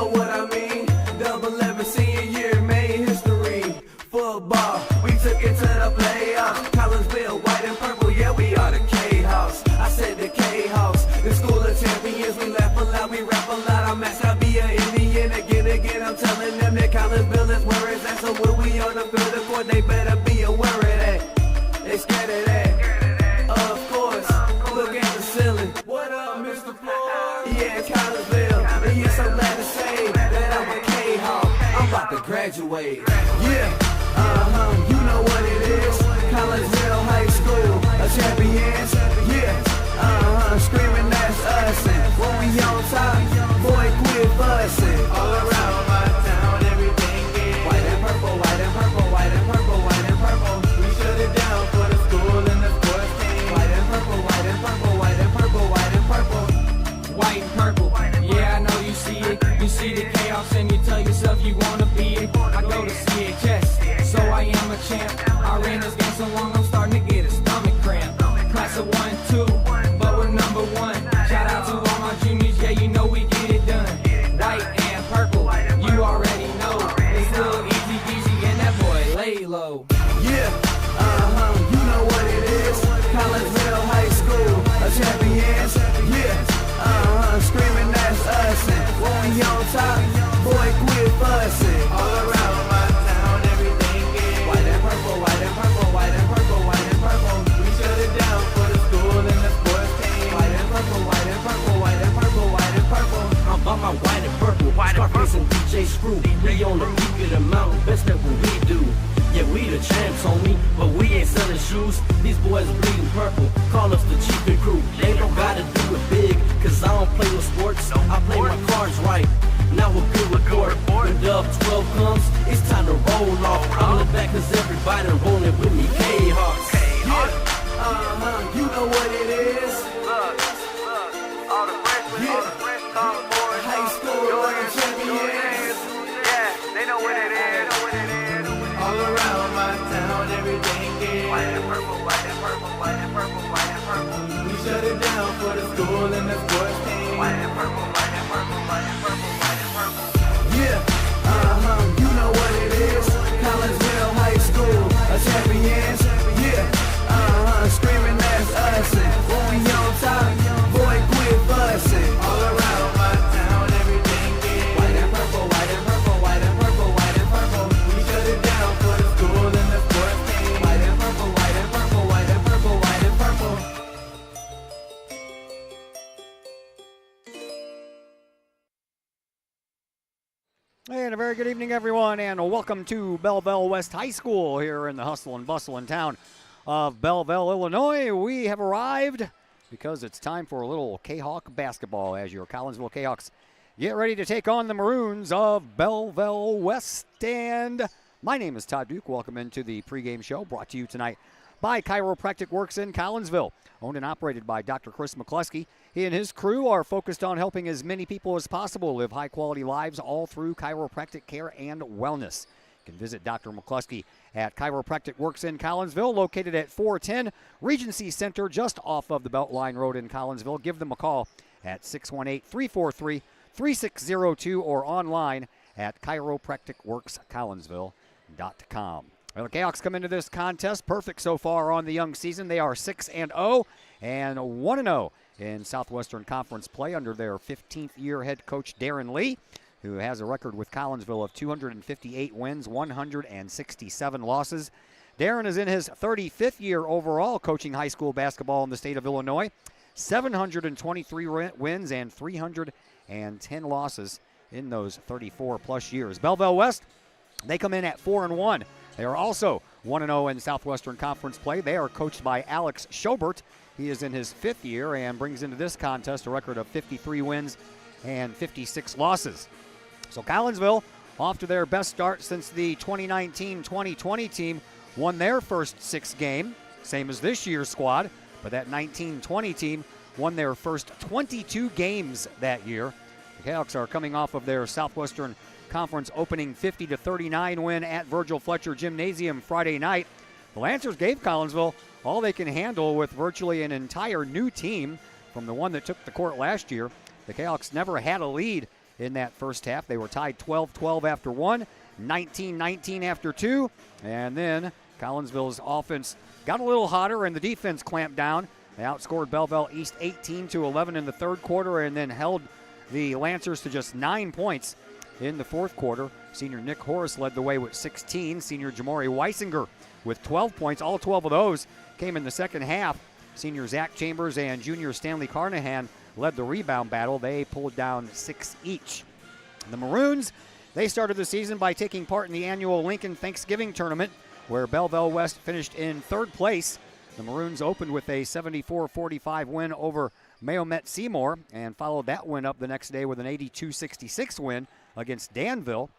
know what I mean. Double 11 senior year made history. Football, we took it to the playoffs. Collinsville, white and purple, yeah, we are the K-House. I said the K-House, the school of champions. We laugh a lot, we rap a lot. I'm asked to be an Indian again. I'm telling them that Collinsville is where it's at. So when we on the field of court, they better be aware of that. They scared of that. Of course, look at the ceiling. What up, Mr. Floyd? Yeah, it's Collinsville. And yes, I'm glad to say that I'm a K-Hawk. I'm about to graduate. Yeah. You know what it is. Collinsville High School, a champions. Yeah, screaming that's us. And when we on top, boy, quit fussing. All around my town, everything is white and purple, white and purple, white and purple, white and purple. We shut it down for the school and the sports team. White and purple, white and purple, white and purple, white and purple. White and purple, yeah, I know you see it. You see the chaos and you tell yourself you wanna be it. I go to CHS, so I am a champ. I ran this game so long, I'm starting to get a stomach cramp. Class of 1-2, but we're number one. Shout out to all my juniors, yeah, you know we get it done. White and purple, you already know. It's little easy peasy and that boy lay low. Yeah, you know what it is. Collinsville High School, a champions. Yeah, screaming that's us. And when we on top, boy, quit fussing. All around my town, everything is white and purple, white and purple, white and purple, white and purple. We shut it down for the school and the sports team. White and purple, white and purple, white and purple, white and purple. I'm about my white and purple, Scarface and DJ Screw. We on the peak of the mountain, best at what we do. Yeah, we the champs, homie, but we ain't selling shoes. These boys bleeding purple, call us the Chiefin' crew. They don't gotta do it big, cause I don't play with sports. I play my cards right, now we're good report. When Dub 12 comes, it's time to roll off. I'm in the back cause everybody rolling with me, K-Hawks. Yeah, you know what it is. Look, all the freshmen, High school, champions. yeah, they know what it is. All around my town, everything is White and purple, white and purple, white and purple, white and purple. we shut it down for the school and the sports team. White and purple, white and purple, white and purple, white and purple. Yeah, you know what it is. Collinsville High School, a champions. Yeah, screaming that's us. And when we on top, boy, quit fussing. All around my town, everything is white and purple, white and purple, white and purple, white and purple. We shut it down for the school and the sports team. White and purple, white and purple, white and purple, white and purple. And a very good evening, everyone, and welcome to Belleville West High School here in the hustle and bustle in town of Belleville, Illinois. We have arrived because it's time for a little K-Hawk basketball as your Collinsville K-Hawks get ready to take on the Maroons of Belleville West. And my name is Todd Duke. Welcome into the pregame show brought to you tonight by Chiropractic Works in Collinsville, owned and operated by Dr. Chris McCluskey. He and his crew are focused on helping as many people as possible live high-quality lives all through chiropractic care and wellness. You can visit Dr. McCluskey at Chiropractic Works in Collinsville, located at 410 Regency Center, just off of the Beltline Road in Collinsville. Give them a call at 618-343-3602 or online at chiropracticworkscollinsville.com. Well, the K-Hawks come into this contest perfect so far on the young season. They are 6-0 and 1-0 in Southwestern Conference play under their 15th year head coach Darren Lee, who has a record with Collinsville of 258 wins, 167 losses. Darren is in his 35th year overall coaching high school basketball in the state of Illinois, 723 wins and 310 losses in those 34 plus years. Belleville West, they come in at 4-1. They are also 1-0 in Southwestern Conference play. They are coached by Alex Schobert. He is in his 5th year and brings into this contest a record of 53 wins and 56 losses. So Collinsville, off to their best start since the 2019-2020 team won their first 6 game, same as this year's squad, but that 19-20 team won their first 22 games that year. The Kahooks are coming off of their Southwestern Conference opening 50-39 win at Virgil Fletcher Gymnasium Friday night. The Lancers gave Collinsville all they can handle with virtually an entire new team from the one that took the court last year. The Kahooks never had a lead in that first half. They were tied 12-12 after one, 19-19 after two, and then Collinsville's offense got a little hotter and the defense clamped down. They outscored Belleville East 18-11 in the third quarter and then held the Lancers to just 9 points in the fourth quarter. Senior Nick Horace led the way with 16. Senior Jamori Weisinger with 12 points. All 12 of those came in the second half. Senior Zach Chambers and junior Stanley Carnahan led the rebound battle. They pulled down 6 each. The Maroons, they started the season by taking part in the annual Lincoln Thanksgiving Tournament, where Belleville West finished in third place. The Maroons opened with a 74-45 win over Mahomet Seymour and followed that win up the next day with an 82-66 win against Danville.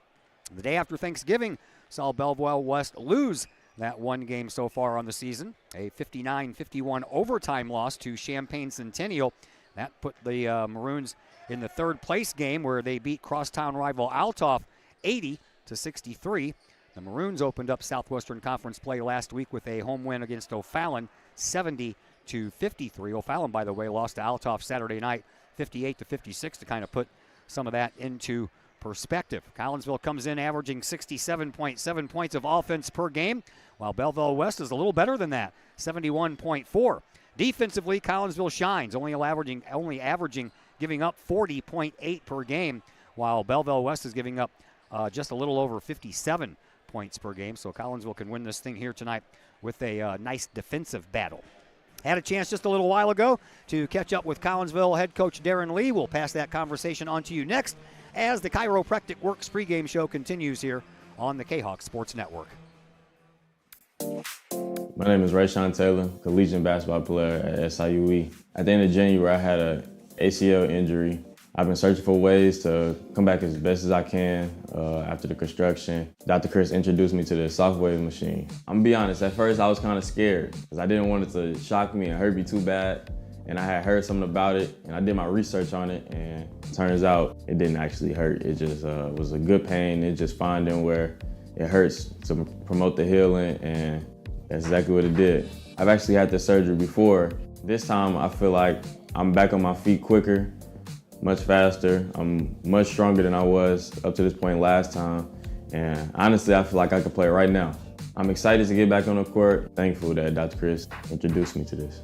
The day after Thanksgiving saw Belleville West lose that one game so far on the season, a 59-51 overtime loss to Champaign Centennial. That put the Maroons in the third place game where they beat crosstown rival Altoff 80-63. The Maroons opened up Southwestern Conference play last week with a home win against O'Fallon, 70-53. O'Fallon, by the way, lost to Altoff Saturday night, 58-56, to kind of put some of that into perspective. Collinsville comes in averaging 67.7 points of offense per game, while Belleville West is a little better than that, 71.4. Defensively, Collinsville shines, only averaging giving up 40.8 per game, while Belleville West is giving up just a little over 57 points per game. So Collinsville can win this thing here tonight with a nice defensive battle. Had a chance just a little while ago to catch up with Collinsville head coach Darren Lee. We'll pass that conversation on to you next as the Chiropractic Works pregame show continues here on the Kahok Sports Network. My name is Rayshawn Taylor, collegiate basketball player at SIUE. At the end of January, I had an ACL injury. I've been searching for ways to come back as best as I can after the construction. Dr. Chris introduced me to the soft wave machine. I'm gonna be honest, at first I was kind of scared because I didn't want it to shock me and hurt me too bad. And I had heard something about it and I did my research on it, and it turns out it didn't actually hurt. It just was a good pain. It just finding where it hurts to promote the healing, and that's exactly what it did. I've actually had this surgery before. This time I feel like I'm back on my feet quicker, much faster. I'm much stronger than I was up to this point last time. And honestly, I feel like I could play right now. I'm excited to get back on the court. Thankful that Dr. Chris introduced me to this.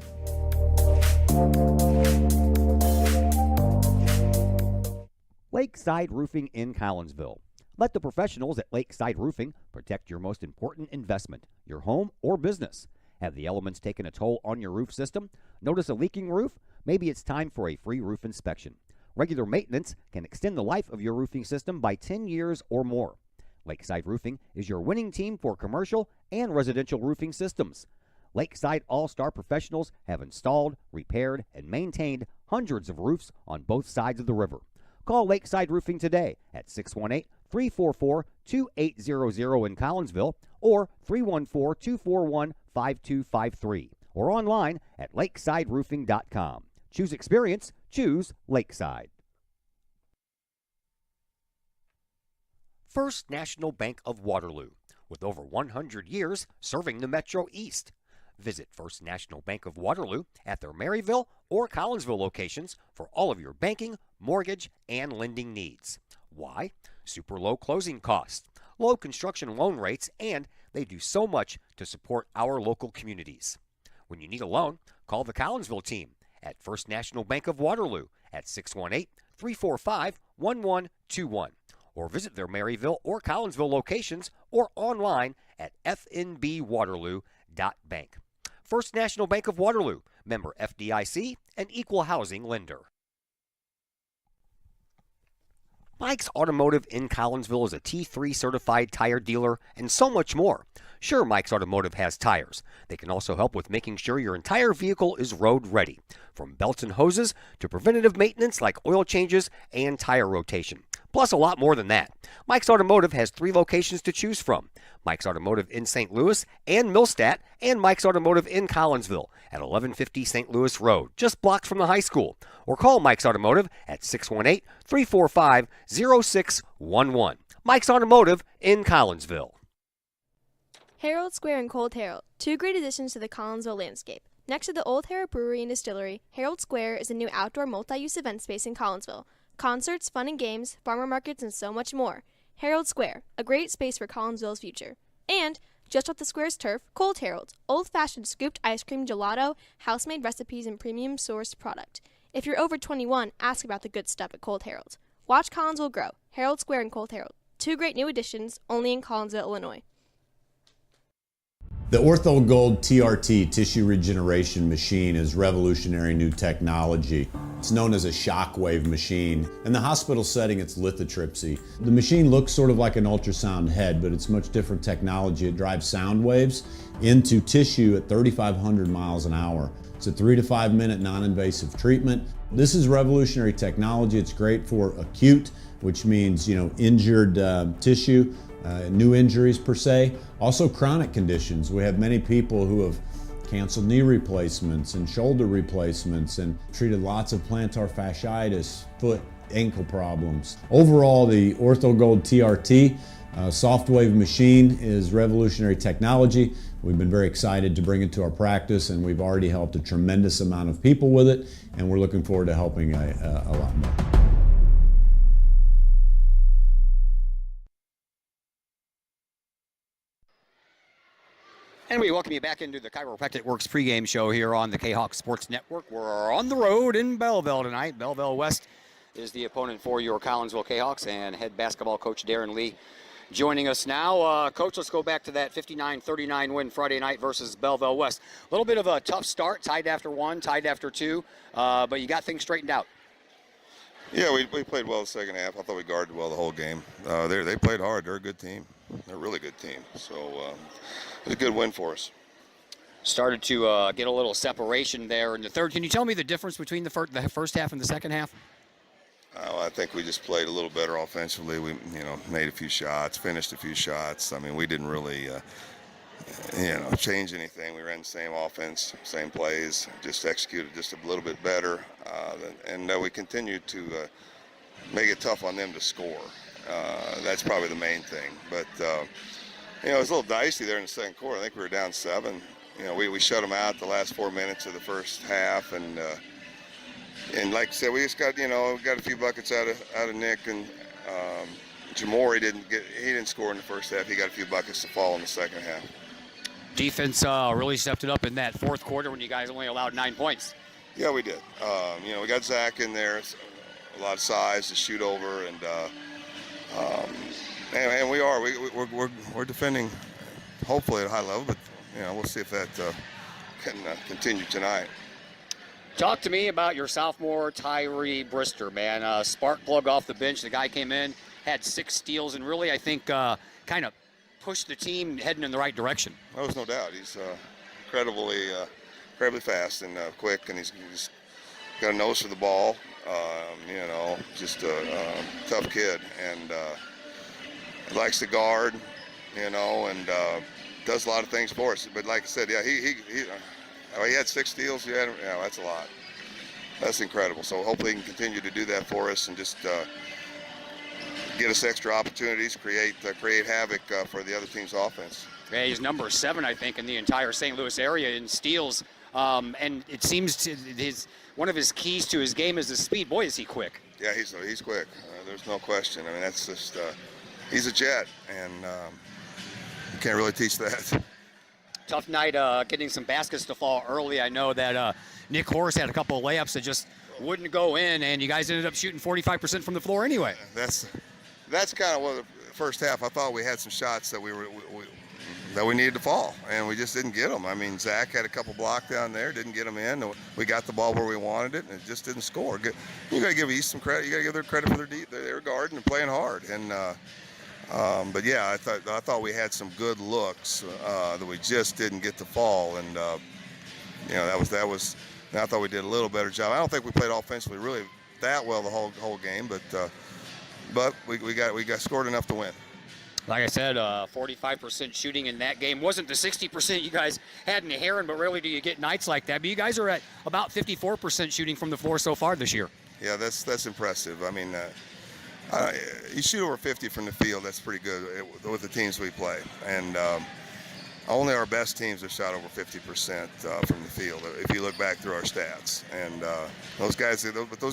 Lakeside Roofing in Collinsville. Let the professionals at Lakeside Roofing protect your most important investment, your home or business. Have the elements taken a toll on your roof system? Notice a leaking roof? Maybe it's time for a free roof inspection. Regular maintenance can extend the life of your roofing system by 10 years or more. Lakeside Roofing is your winning team for commercial and residential roofing systems. Lakeside All-Star professionals have installed, repaired, and maintained hundreds of roofs on both sides of the river. Call Lakeside Roofing today at 618-344-2800 in Collinsville or 314-241-5253 or online at lakesideroofing.com. Choose experience, choose Lakeside. First National Bank of Waterloo, with over 100 years serving the Metro East. Visit First National Bank of Waterloo at their Maryville or Collinsville locations for all of your banking, mortgage, and lending needs. Why? Super low closing costs, low construction loan rates, and they do so much to support our local communities. When you need a loan, call the Collinsville team at First National Bank of Waterloo at 618-345-1121 or visit their Maryville or Collinsville locations or online at fnbwaterloo.bank. First National Bank of Waterloo, member FDIC, and equal housing lender. Mike's Automotive in Collinsville is a T3 certified tire dealer and so much more. Sure, Mike's Automotive has tires. They can also help with making sure your entire vehicle is road ready, from belts and hoses to preventative maintenance like oil changes and tire rotation. Plus a lot more than that. Mike's Automotive has 3 locations to choose from. Mike's Automotive in St. Louis and Millstadt, and Mike's Automotive in Collinsville at 1150 St. Louis Road, just blocks from the high school. Or call Mike's Automotive at 618-345-0611. Mike's Automotive in Collinsville. Herald Square and Cold Herald, 2 great additions to the Collinsville landscape. Next to the Old Herald Brewery and Distillery, Herald Square is a new outdoor multi-use event space in Collinsville. Concerts, fun and games, farmer markets, and so much more. Herald Square, a great space for Collinsville's future. And just off the square's turf, Cold Herald, old-fashioned scooped ice cream gelato, house-made recipes, and premium sourced product. If you're over 21, ask about the good stuff at Cold Herald. Watch Collinsville grow. Herald Square and Cold Herald. 2 great new additions, only in Collinsville, Illinois. The Ortho Gold TRT tissue regeneration machine is revolutionary new technology. It's known as a shockwave machine. In the hospital setting, it's lithotripsy. The machine looks sort of like an ultrasound head, but it's much different technology. It drives sound waves into tissue at 3,500 miles an hour. It's a 3 to 5 minute non-invasive treatment. This is revolutionary technology. It's great for acute, which means, injured tissue. New injuries per se, also chronic conditions. We have many people who have canceled knee replacements and shoulder replacements and treated lots of plantar fasciitis, foot, ankle problems. Overall, the OrthoGold TRT soft wave machine is revolutionary technology. We've been very excited to bring it to our practice, and we've already helped a tremendous amount of people with it, and we're looking forward to helping a lot more. And we welcome you back into the Chiropractic Works pregame show here on the Kahok Sports Network. We're on the road in Belleville tonight. Belleville West is the opponent for your Collinsville Kahawks, and head basketball coach Darren Lee joining us now. Coach, let's go back to that 59-39 win Friday night versus Belleville West. A little bit of a tough start, tied after 1, tied after 2, but you got things straightened out. Yeah, we played well the second half. I thought we guarded well the whole game. They played hard. They're a good team. They're a really good team. So it was a good win for us. Started to get a little separation there in the third. Can you tell me the difference between the first half and the second half? I think we just played a little better offensively. We, made a few shots, finished a few shots. I mean, we didn't really, change anything. We ran the same offense, same plays, just executed just a little bit better. And we continued to make it tough on them to score. That's probably the main thing. But, it was a little dicey there in the second quarter. I think we were down 7. We shut them out the last 4 minutes of the first half, and like I said, we just got got a few buckets out of Nick, and Jamori didn't score in the first half. He got a few buckets to fall in the second half. Defense really stepped it up in that fourth quarter when you guys only allowed 9 points. Yeah, we did. We got Zach in there, a lot of size to shoot over, and we're defending hopefully at a high level, but we'll see if that can continue tonight. Talk to me about your sophomore Tyree Brister, man. Spark plug off the bench. The guy came in, had 6 steals, and really, I think, kind of pushed the team heading in the right direction. Oh, there's no doubt. He's incredibly fast and quick, and he's got a nose for the ball. Just a tough kid, and likes to guard, and does a lot of things for us. But like I said, yeah, he had 6 steals. That's a lot. That's incredible. So hopefully he can continue to do that for us and just get us extra opportunities, create havoc for the other team's offense. Yeah, he's number 7, I think, in the entire St. Louis area in steals. And it seems one of his keys to his game is his speed. Boy, is he quick. Yeah, he's quick. There's no question. I mean, that's just he's a jet, and you can't really teach that. Tough night getting some baskets to fall early. I know that Nick Horace had a couple of layups that just wouldn't go in, and you guys ended up shooting 45% from the floor anyway. That's kind of what the first half. I thought we had some shots that we needed to fall, and we just didn't get them. I mean, Zach had a couple blocked down there, didn't get them in. We got the ball where we wanted it, and it just didn't score. You got to give East some credit. You got to give them credit for their guarding and playing hard. And but yeah, I thought we had some good looks that we just didn't get to fall, and that was. I thought we did a little better job. I don't think we played offensively really that well the whole game, but we got scored enough to win. Like I said, 45% shooting in that game. Wasn't the 60% you guys had in the Heron, but rarely do you get nights like that. But you guys are at about 54% shooting from the floor so far this year. Yeah, that's impressive. I mean, you shoot over 50 from the field. That's pretty good with the teams we play. And only our best teams have shot over 50% from the field. If you look back through our stats, and those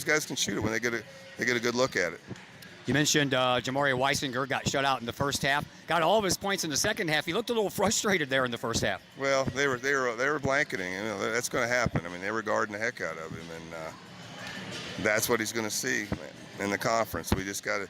guys can shoot it when they get a good look at it. You mentioned Jamari Weisinger got shut out in the first half. Got all of his points in the second half. He looked a little frustrated there in the first half. Well, they were blanketing. You know, that's going to happen. I mean, they were guarding the heck out of him, and that's what he's going to see in the conference. He's got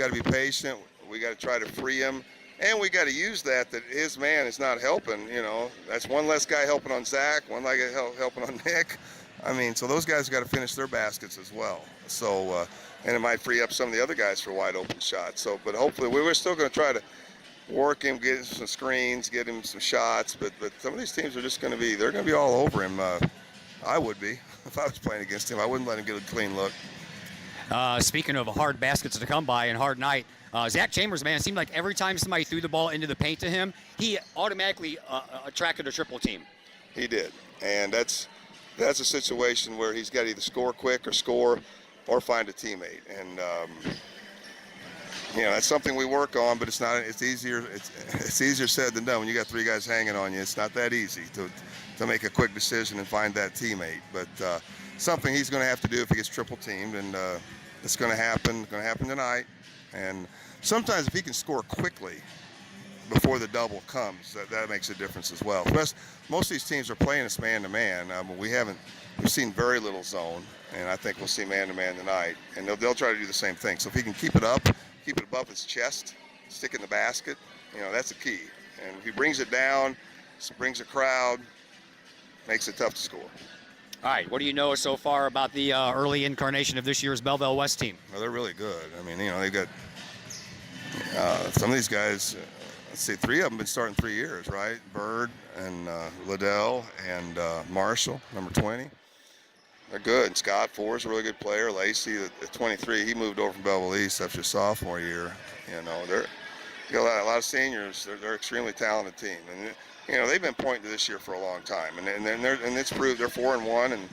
to be patient. We got to try to free him, and we got to use that his man is not helping. You know, that's one less guy helping on Zach, one less guy helping on Nick. I mean, so those guys got to finish their baskets as well. So. And it might free up some of the other guys for wide open shots. So, but hopefully we're still going to try to work him, get him some screens, get him some shots. But some of these teams are just going to be all over him. I would be if I was playing against him. I wouldn't let him get a clean look. Speaking of hard baskets to come by and hard night, Zach Chambers, man, it seemed like every time somebody threw the ball into the paint to him, he automatically attracted a triple team. He did, and that's a situation where he's got to either score quick or find a teammate, and you know, that's something we work on, but it's easier said than done when you got three guys hanging on you. It's not that easy to make a quick decision and find that teammate, but something he's going to have to do if he gets triple teamed, and it's going to happen tonight. And sometimes if he can score quickly before the double comes, that makes a difference as well. Most of these teams are playing us man-to-man. We've seen very little zone, and I think we'll see man-to-man tonight. And they'll try to do the same thing. So if he can keep it above his chest, stick in the basket, you know, that's the key. And if he brings it down, brings a crowd, makes it tough to score. All right, what do you know so far about the early incarnation of this year's Belleville West team? Well, they're really good. I mean, you know, they've got some of these guys. Let's see, three of them been starting 3 years, right? Bird and Liddell and Marshall, number 20. They're good. And Scott Ford's a really good player. Lacey, at 23, he moved over from Belleville East after his sophomore year. You know, you got a lot of seniors. They're an extremely talented team, and you know they've been pointing to this year for a long time. And it's proved they're 4-1 and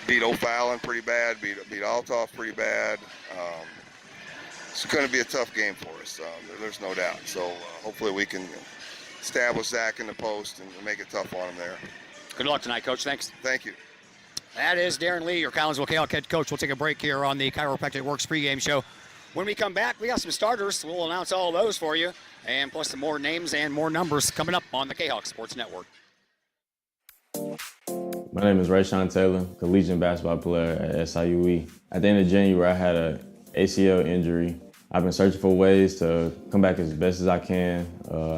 beat O'Fallon pretty bad, beat Althoff pretty bad. It's going to be a tough game for us. There's no doubt. So hopefully we can establish Zach in the post and make it tough on him there. Good luck tonight, Coach. Thanks. Thank you. That is Darren Lee, your Collinsville Kahok head coach. We'll take a break here on the Chiropractic Works pregame show. When we come back, we got some starters. We'll announce all of those for you, and plus some more names and more numbers coming up on the Kahok Sports Network. My name is Rayshawn Taylor, collegiate basketball player at SIUE. At the end of January, I had an ACL injury. I've been searching for ways to come back as best as I can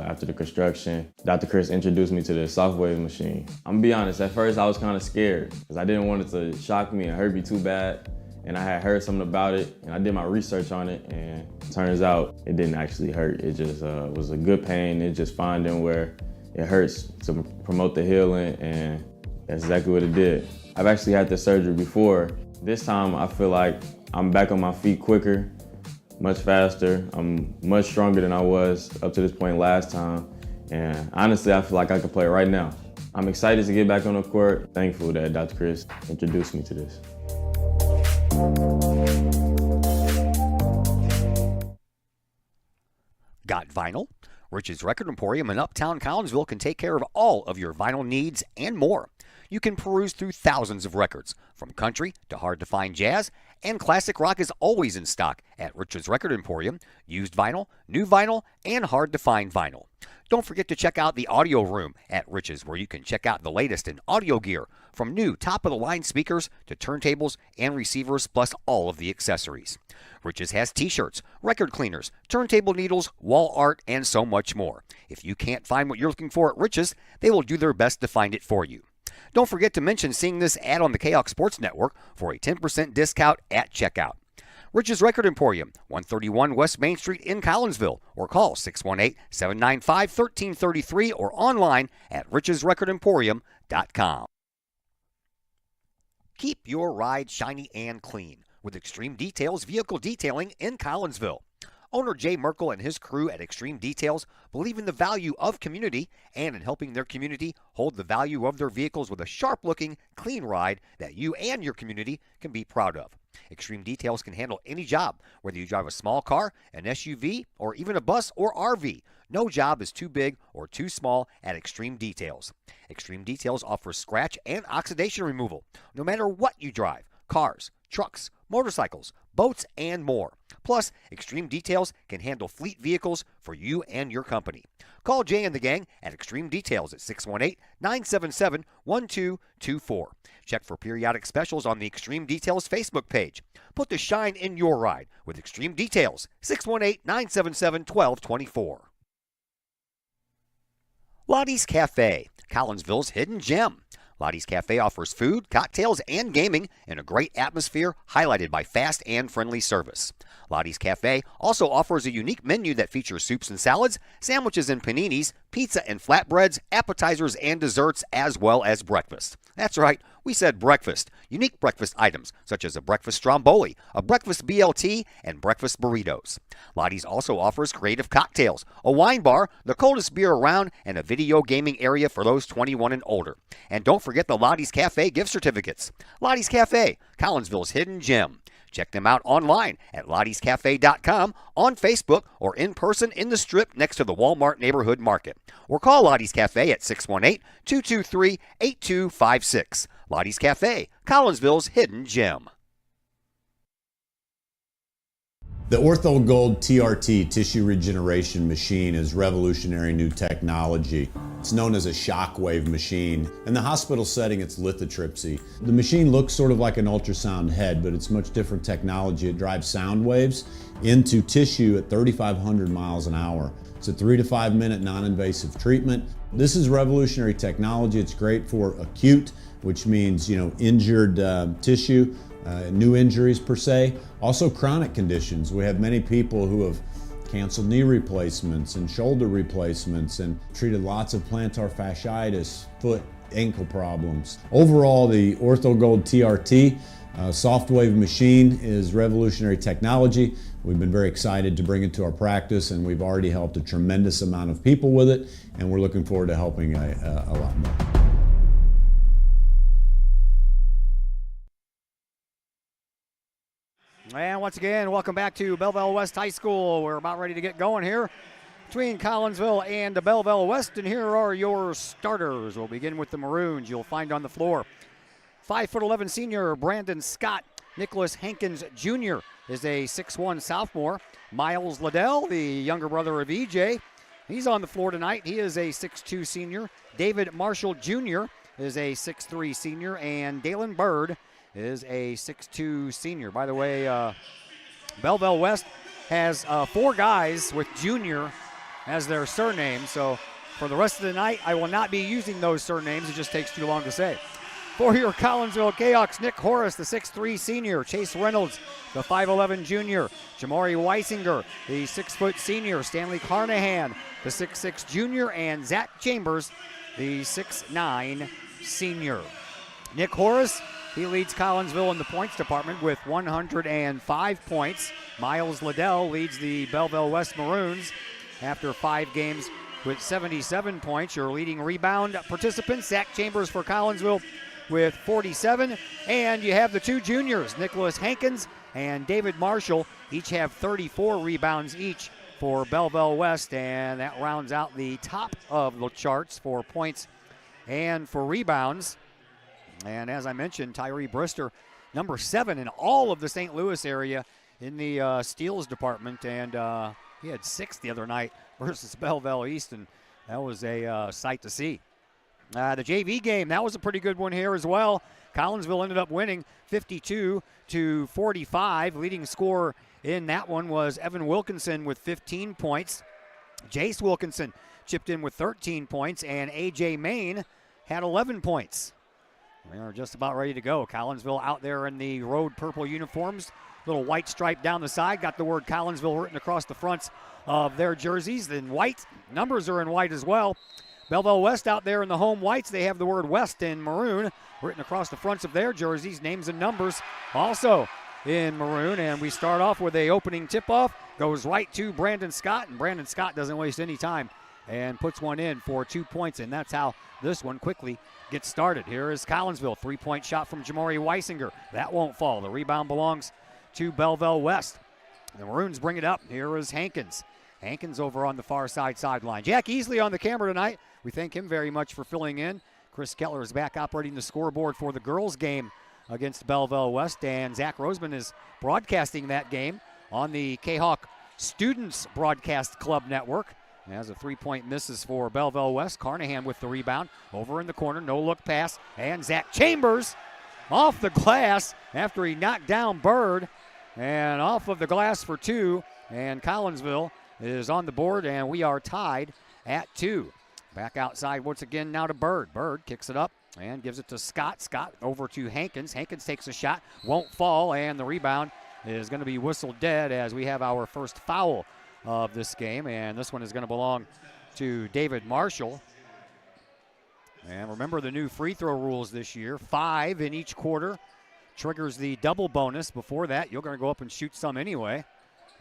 after the construction. Dr. Chris introduced me to the Shockwave machine. I'm gonna be honest, at first I was kind of scared because I didn't want it to shock me and hurt me too bad. And I had heard something about it, and I did my research on it, and it turns out it didn't actually hurt. It just was a good pain. It's just finding where it hurts to promote the healing, and that's exactly what it did. I've actually had this surgery before. This time I feel like I'm back on my feet quicker, much faster. I'm much stronger than I was up to this point last time. And honestly, I feel like I could play right now. I'm excited to get back on the court. Thankful that Dr. Chris introduced me to this. Got vinyl? Rich's Record Emporium in Uptown Collinsville can take care of all of your vinyl needs and more. You can peruse through thousands of records, from country to hard-to-find jazz, and classic rock is always in stock at Rich's Record Emporium. Used vinyl, new vinyl, and hard-to-find vinyl. Don't forget to check out the audio room at Rich's, where you can check out the latest in audio gear, from new top-of-the-line speakers to turntables and receivers, plus all of the accessories. Rich's has t-shirts, record cleaners, turntable needles, wall art, and so much more. If you can't find what you're looking for at Rich's, they will do their best to find it for you. Don't forget to mention seeing this ad on the Kahok Sports Network for a 10% discount at checkout. Rich's Record Emporium, 131 West Main Street in Collinsville, or call 618-795-1333 or online at richesrecordemporium.com. Keep your ride shiny and clean with Extreme Details Vehicle Detailing in Collinsville. Owner Jay Merkel and his crew at Extreme Details believe in the value of community and in helping their community hold the value of their vehicles with a sharp-looking, clean ride that you and your community can be proud of. Extreme Details can handle any job, whether you drive a small car, an SUV, or even a bus or RV. No job is too big or too small at Extreme Details. Extreme Details offers scratch and oxidation removal, no matter what you drive: cars, trucks, motorcycles, boats, and more. Plus, Extreme Details can handle fleet vehicles for you and your company. Call Jay and the gang at Extreme Details at 618-977-1224. Check for periodic specials on the Extreme Details Facebook page. Put the shine in your ride with Extreme Details, 618-977-1224. Lottie's Cafe, Collinsville's hidden gem. Lottie's Cafe offers food, cocktails, and gaming in a great atmosphere highlighted by fast and friendly service. Lottie's Cafe also offers a unique menu that features soups and salads, sandwiches and paninis, pizza and flatbreads, appetizers and desserts, as well as breakfast. That's right, we said breakfast. Unique breakfast items such as a breakfast stromboli, a breakfast BLT, and breakfast burritos. Lottie's also offers creative cocktails, a wine bar, the coldest beer around, and a video gaming area for those 21 and older. And don't forget the Lottie's Cafe gift certificates. Lottie's Cafe, Collinsville's hidden gem. Check them out online at lottiescafe.com, on Facebook, or in person in the Strip next to the Walmart Neighborhood Market. Or call Lottie's Cafe at 618-223-8256. Lottie's Cafe, Collinsville's hidden gem. The Ortho Gold TRT tissue regeneration machine is revolutionary new technology. It's known as a shockwave machine. In the hospital setting, it's lithotripsy. The machine looks sort of like an ultrasound head, but it's much different technology. It drives sound waves into tissue at 3,500 miles an hour. It's a 3 to 5 minute non-invasive treatment. This is revolutionary technology. It's great for acute, which means, injured tissue. New injuries per se, also chronic conditions. We have many people who have canceled knee replacements and shoulder replacements and treated lots of plantar fasciitis, foot, ankle problems. Overall, the OrthoGold TRT soft wave machine is revolutionary technology. We've been very excited to bring it to our practice, and we've already helped a tremendous amount of people with it, and we're looking forward to helping a lot more. And once again, welcome back to Belleville West High School. We're about ready to get going here between Collinsville and Belleville West, and here are your starters. We'll begin with the Maroons. You'll find on the floor 5'11" senior Brandon Scott. Nicholas Hankins Jr. is a 6'1" sophomore. Miles Liddell, the younger brother of EJ, he's on the floor tonight. He is a 6'2" senior. David Marshall Jr. is a 6'3" senior, and Dalen Bird is a 6'2" senior. By the way, Belleville West has 4 guys with junior as their surname, so for the rest of the night, I will not be using those surnames. It just takes too long to say. For your Collinsville Kahawks, Nick Horace, the 6'3" senior. Chase Reynolds, the 5'11" junior. Jamari Weisinger, the 6' senior. Stanley Carnahan, the 6'6" junior. And Zach Chambers, the 6'9" senior. Nick Horace, he leads Collinsville in the points department with 105 points. Miles Liddell leads the Belleville West Maroons after 5 games with 77 points. Your leading rebound participant, Zach Chambers for Collinsville with 47. And you have the 2 juniors, Nicholas Hankins and David Marshall, each have 34 rebounds each for Belleville West, and that rounds out the top of the charts for points and for rebounds. And as I mentioned, Tyree Brister, number 7 in all of the St. Louis area in the steals department, and he had 6 the other night versus Belleville East, and that was a sight to see. The JV game, that was a pretty good one here as well. Collinsville ended up winning 52-45. Leading scorer in that one was Evan Wilkinson with 15 points. Jace Wilkinson chipped in with 13 points, and A.J. Main had 11 points. We are just about ready to go. Collinsville out there in the road purple uniforms. Little white stripe down the side. Got the word Collinsville written across the fronts of their jerseys. Then white. Numbers are in white as well. Belleville West out there in the home whites. They have the word West in maroon written across the fronts of their jerseys. Names and numbers also in maroon. And we start off with a opening tip-off. Goes right to Brandon Scott. And Brandon Scott doesn't waste any time. and puts one in for 2 points, and that's how this one quickly gets started. Here is Collinsville, three-point shot from Jamori Weisinger. That won't fall. The rebound belongs to Belleville West. The Maroons bring it up. Here is Hankins. Hankins over on the far sideline. Jack Easley on the camera tonight. We thank him very much for filling in. Chris Keller is back operating the scoreboard for the girls' game against Belleville West, and Zach Roseman is broadcasting that game on the Kahok Students Broadcast Club Network. As a three-point misses for Belleville West. Carnahan with the rebound. Over in the corner, no-look pass. And Zach Chambers off the glass after he knocked down Bird. And off of the glass for two. And Collinsville is on the board, and we are tied at 2. Back outside once again now to Bird. Bird kicks it up and gives it to Scott. Scott over to Hankins. Hankins takes a shot. Won't fall, and the rebound is going to be whistled dead as we have our first foul of this game, and this one is going to belong to David Marshall. And remember the new free throw rules this year, 5 in each quarter triggers the double bonus. Before that, you're going to go up and shoot some anyway,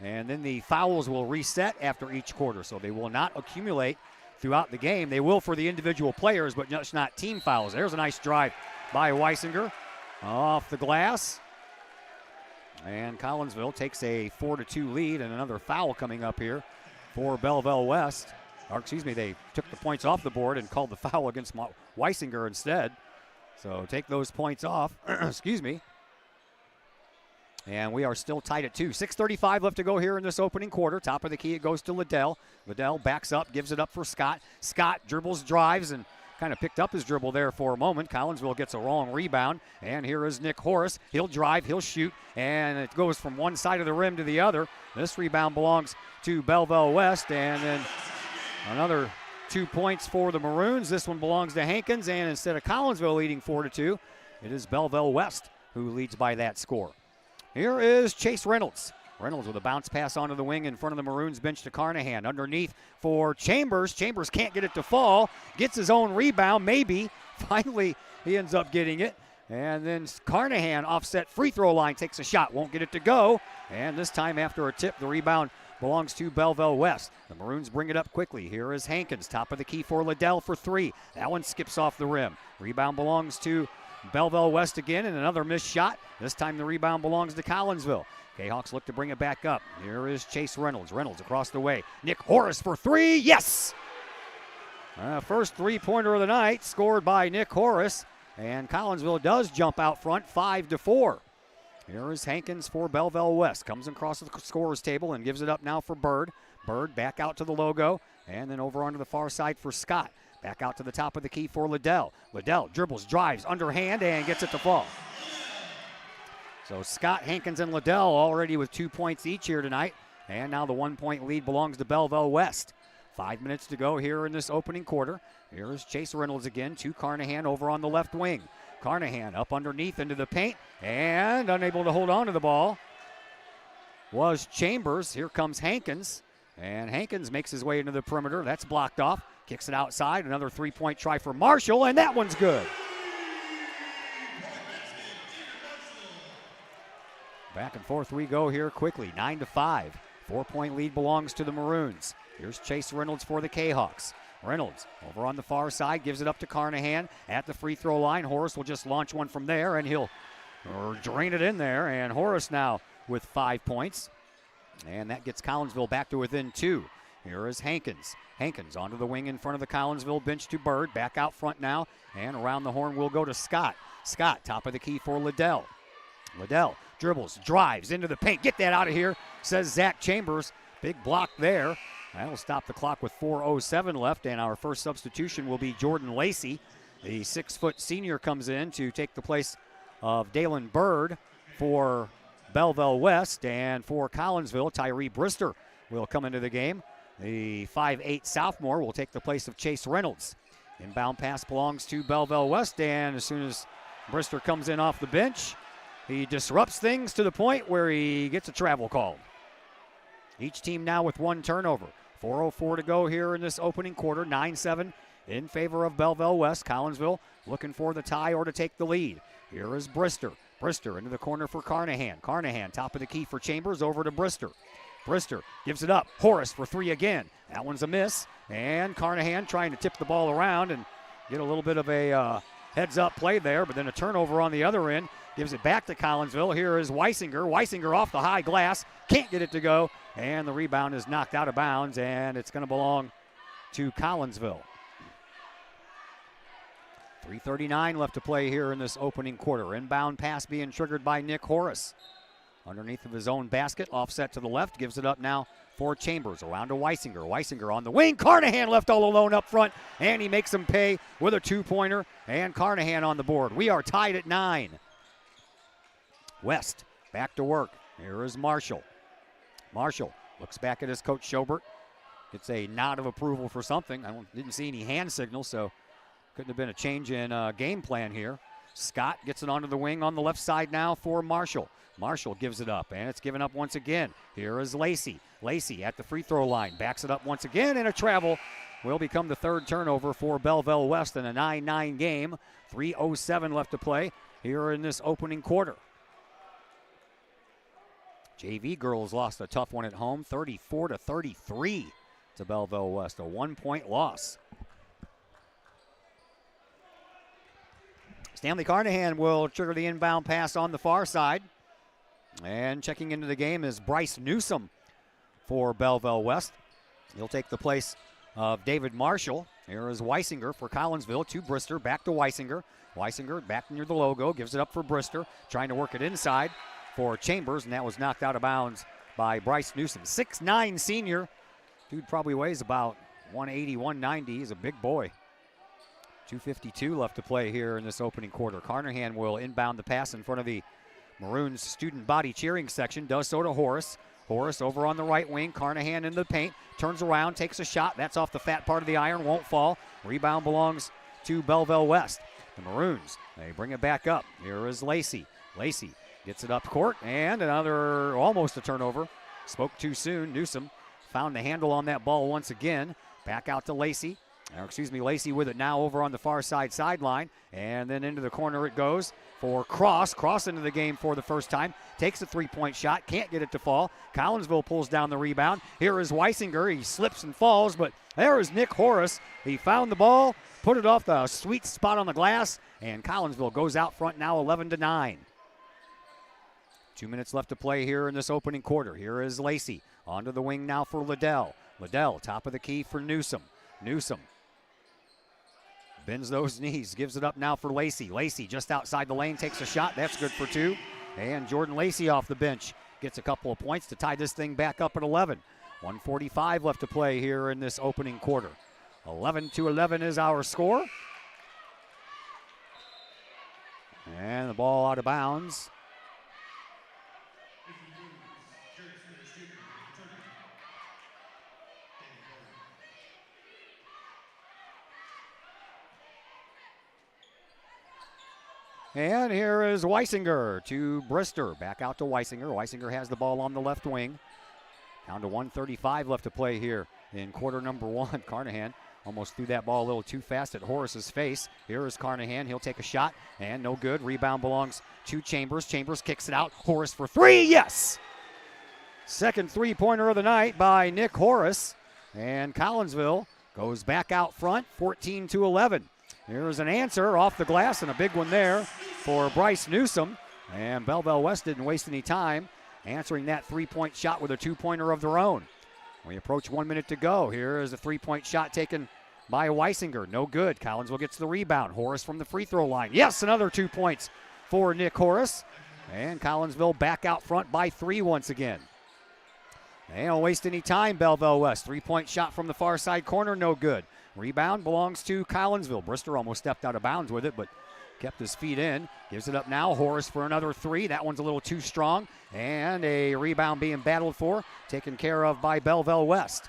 and then the fouls will reset after each quarter, so they will not accumulate throughout the game. They will for the individual players, but just not team fouls. There's a nice drive by Weisinger off the glass. And Collinsville takes a 4-2 lead, and another foul coming up here for Belleville West. Or excuse me, they took the points off the board and called the foul against Weisinger instead. So take those points off. Excuse me. And we are still tied at 2. 6:35 left to go here in this opening quarter. Top of the key, it goes to Liddell. Liddell backs up, gives it up for Scott. Scott dribbles, drives, and kind of picked up his dribble there for a moment. Collinsville gets a wrong rebound, and here is Nick Horace. He'll drive, he'll shoot, and it goes from one side of the rim to the other. This rebound belongs to Belleville West, and then another 2 points for the Maroons. This one belongs to Hankins, and instead of Collinsville leading 4-2, it is Belleville West who leads by that score. Here is Chase Reynolds. Reynolds with a bounce pass onto the wing in front of the Maroons bench to Carnahan. Underneath for Chambers. Chambers can't get it to fall. Gets his own rebound, maybe. Finally, he ends up getting it. And then Carnahan, offset free throw line, takes a shot. Won't get it to go. And this time after a tip, the rebound belongs to Belleville West. The Maroons bring it up quickly. Here is Hankins. Top of the key for Liddell for 3. That one skips off the rim. Rebound belongs to Belleville West again, and another missed shot. This time the rebound belongs to Collinsville. Jayhawks look to bring it back up. Here is Chase Reynolds. Reynolds across the way. Nick Horace for 3. Yes! First three-pointer of the night scored by Nick Horace. And Collinsville does jump out front 5-4. Here is Hankins for Belleville West. Comes across the scorer's table and gives it up now for Bird. Bird back out to the logo. And then over onto the far side for Scott. Back out to the top of the key for Liddell. Liddell dribbles, drives, underhand, and gets it to fall. So Scott, Hankins, and Liddell already with 2 points each here tonight. And now the 1 point lead belongs to Belleville West. 5 minutes to go here in this opening quarter. Here is Chase Reynolds again to Carnahan over on the left wing. Carnahan up underneath into the paint and unable to hold on to the ball was Chambers. Here comes Hankins. And Hankins makes his way into the perimeter. That's blocked off. Kicks it outside. Another three-point try for Marshall, and that one's good. Back and forth we go here quickly. 9-5. 4 point lead belongs to the Maroons. Here's Chase Reynolds for the Jayhawks. Reynolds over on the far side gives it up to Carnahan at the free throw line. Horace will just launch one from there, and he'll drain it in there. And Horace now with 5 points. And that gets Collinsville back to within 2. Here is Hankins. Hankins onto the wing in front of the Collinsville bench to Bird. Back out front now. And around the horn will go to Scott. Scott, top of the key for Liddell. Liddell dribbles, drives into the paint. Get that out of here, says Zach Chambers. Big block there. That'll stop the clock with 4:07 left. And our first substitution will be Jordan Lacey. The 6-foot senior comes in to take the place of Dalen Bird for Belleville West. And for Collinsville, Tyree Brister will come into the game. The 5'8 sophomore will take the place of Chase Reynolds. Inbound pass belongs to Belleville West, and as soon as Brister comes in off the bench, he disrupts things to the point where he gets a travel call. Each team now with 1 turnover. 4:04 to go here in this opening quarter. 9-7 in favor of Belleville West. Collinsville looking for the tie or to take the lead. Here is Brister. Brister into the corner for Carnahan. Carnahan top of the key for Chambers over to Brister. Brister gives it up. Horace for three again. That one's a miss. And Carnahan trying to tip the ball around and get a little bit of a heads-up play there, but then a turnover on the other end. Gives it back to Collinsville. Here is Weisinger. Weisinger off the high glass. Can't get it to go. And the rebound is knocked out of bounds, and it's going to belong to Collinsville. 3:39 left to play here in this opening quarter. Inbound pass being triggered by Nick Horace. Underneath of his own basket, offset to the left, gives it up now for Chambers. Around to Weisinger. Weisinger on the wing. Carnahan left all alone up front, and he makes him pay with a two-pointer, and Carnahan on the board. We are tied at 9. West back to work. Here is Marshall. Marshall looks back at his coach Schobert. Gets a nod of approval for something. Didn't see any hand signals, so couldn't have been a change in game plan here. Scott gets it onto the wing on the left side now for Marshall. Marshall gives it up, and it's given up once again. Here is Lacey. Lacey at the free throw line. Backs it up once again, and a travel will become the third turnover for Belleville West in a 9-9 game. 3:07 left to play here in this opening quarter. JV girls lost a tough one at home, 34-33 to Belleville West, a 1-point loss. Stanley Carnahan will trigger the inbound pass on the far side. And checking into the game is Bryce Newsom for Belleville West. He'll take the place of David Marshall. Here is Weisinger for Collinsville to Brister, back to Weisinger. Weisinger back near the logo, gives it up for Brister, trying to work it inside for Chambers, and that was knocked out of bounds by Bryce Newsom. 6'9" senior. Dude probably weighs about 180, 190. He's a big boy. 2:52 left to play here in this opening quarter. Carnahan will inbound the pass in front of the Maroons student body cheering section. Does so to Horace. Horace over on the right wing. Carnahan in the paint. Turns around, takes a shot. That's off the fat part of the iron. Won't fall. Rebound belongs to Belleville West. The Maroons, they bring it back up. Here is Lacey. Lacey gets it up court, and another, almost a turnover. Spoke too soon. Newsom found the handle on that ball once again. Back out to Lacey. Lacey with it now over on the far side sideline. And then into the corner it goes for Cross. Cross into the game for the first time. Takes a three-point shot. Can't get it to fall. Collinsville pulls down the rebound. Here is Weisinger. He slips and falls, but there is Nick Horace. He found the ball, put it off the sweet spot on the glass, and Collinsville goes out front now 11-9. 2 minutes left to play here in this opening quarter. Here is Lacey. Onto the wing now for Liddell. Liddell, top of the key for Newsom. Newsom bends those knees, gives it up now for Lacey. Lacey just outside the lane, takes a shot. That's good for two. And Jordan Lacey off the bench gets a couple of points to tie this thing back up at 11. 1:45 left to play here in this opening quarter. 11-11 is our score. And the ball out of bounds. And here is Weisinger to Brister. Back out to Weisinger. Weisinger has the ball on the left wing. Down to 1:35 left to play here in quarter number one. Carnahan almost threw that ball a little too fast at Horace's face. Here is Carnahan. He'll take a shot, and no good. Rebound belongs to Chambers. Chambers kicks it out. Horace for three. Yes! Second three-pointer of the night by Nick Horace. And Collinsville goes back out front, 14-11. Here's an answer off the glass, and a big one there for Bryce Newsom. And Belleville West didn't waste any time answering that three-point shot with a two-pointer of their own. We approach 1 minute to go. Here is a three-point shot taken by Weisinger. No good. Collinsville gets the rebound. Horace from the free throw line. Yes, another 2 points for Nick Horace. And Collinsville back out front by 3 once again. They don't waste any time, Belleville West. Three-point shot from the far side corner, no good. Rebound belongs to Collinsville. Brister almost stepped out of bounds with it, but kept his feet in. Gives it up now. Horace for another three. That one's a little too strong. And a rebound being battled for, taken care of by Belleville West.